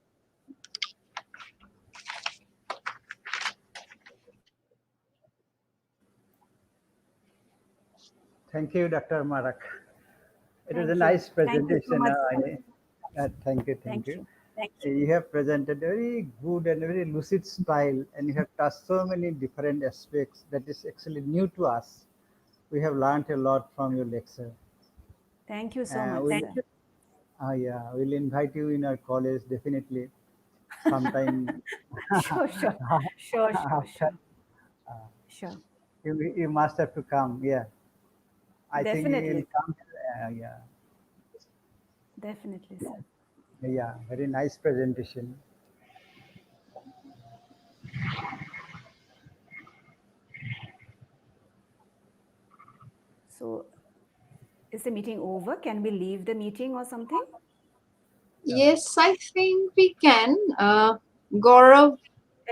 Thank you, Dr. Marak. It was Thank a you. nice Thank you so presentation. much. Thank you. Thank you. You have presented very good and very lucid style, and you have touched so many different aspects that is actually new to us. We have learned a lot from your lecture. Thank you so much, We'll, sir. yeah, we'll invite you in our college definitely sometime. Sure, sure, sure, sure, sure. Sure. You must have to come. Yeah, I think you will Definitely. come. Yeah, Definitely, sir. yeah, very nice presentation. So, is the meeting over? Can we leave the meeting or something? Yes, I think we can. Gaurav,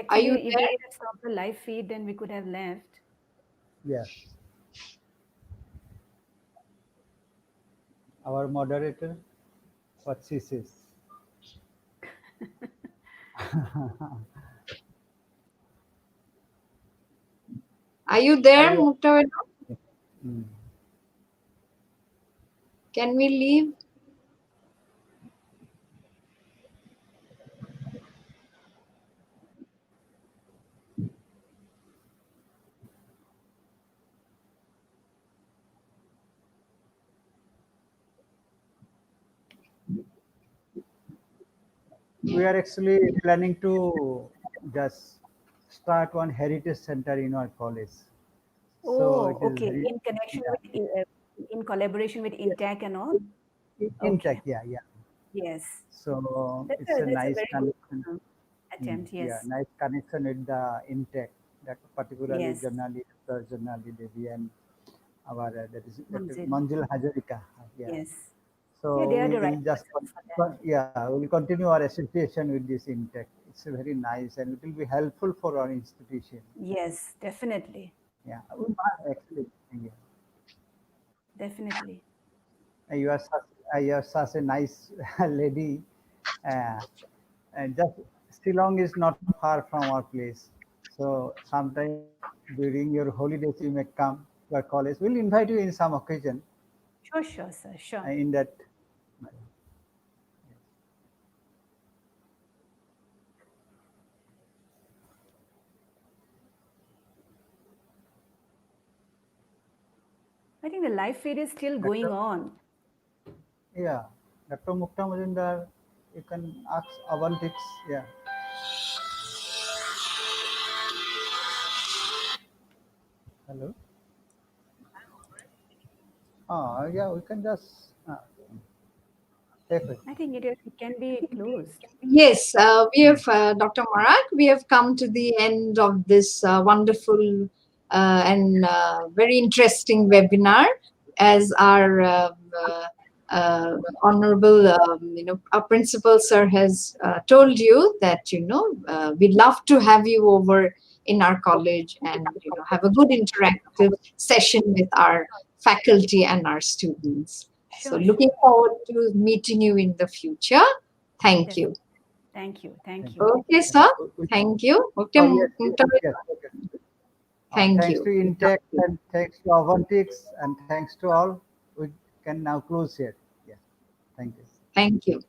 are you Actually, if we there? would have stopped the live feed, then we could have left. Yes. Our moderator, what she says. Are you there, Are you? Muktaveda? Mm. Can we leave? We are actually planning to just start one heritage center in our college. So Oh, it is okay. very, In connection yeah, with, in collaboration with INTAC and all. intact. Okay. Yeah, yeah. Yes. So That's it's a a nice very good connection. attempt. Yeah, Yes. nice connection with the intact, that particularly Yes. Janali Devi and our that is Dr. Manzil. Manjul Hajarika. Yeah. Yes. Yeah, So they are we the right will just person for that. yeah, we'll continue our association with this intact. It's very nice and it will be helpful for our institution. Yes, definitely. Yeah, we must actually. Yeah. Definitely. You are such a nice lady. And just Shillong is not far from our place. So sometime during your holidays, you may come to our college. We'll invite you in some occasion Sure, sure, sir. Sure. in that. I think the live feed is still going on. Yeah, Dr. Mukta Majumdar, you can ask Avantix. Yeah. Hello. Yeah, we can just take it. I think it can be closed. Yes, we have, Dr. Marak, we have come to the end of this wonderful and very interesting webinar, as our honorable, our principal sir has told you that, we'd love to have you over in our college and, have a good interactive session with our faculty and our students. So Sure, looking forward to meeting you in the future. Thank you. Thank you. Thank you. Okay, sir. Thank you. Okay. Yes, okay. Thank Thanks you. to Intech and thanks to Avantix and thanks to all. We can now close here. Yeah. Thank you. Thank you.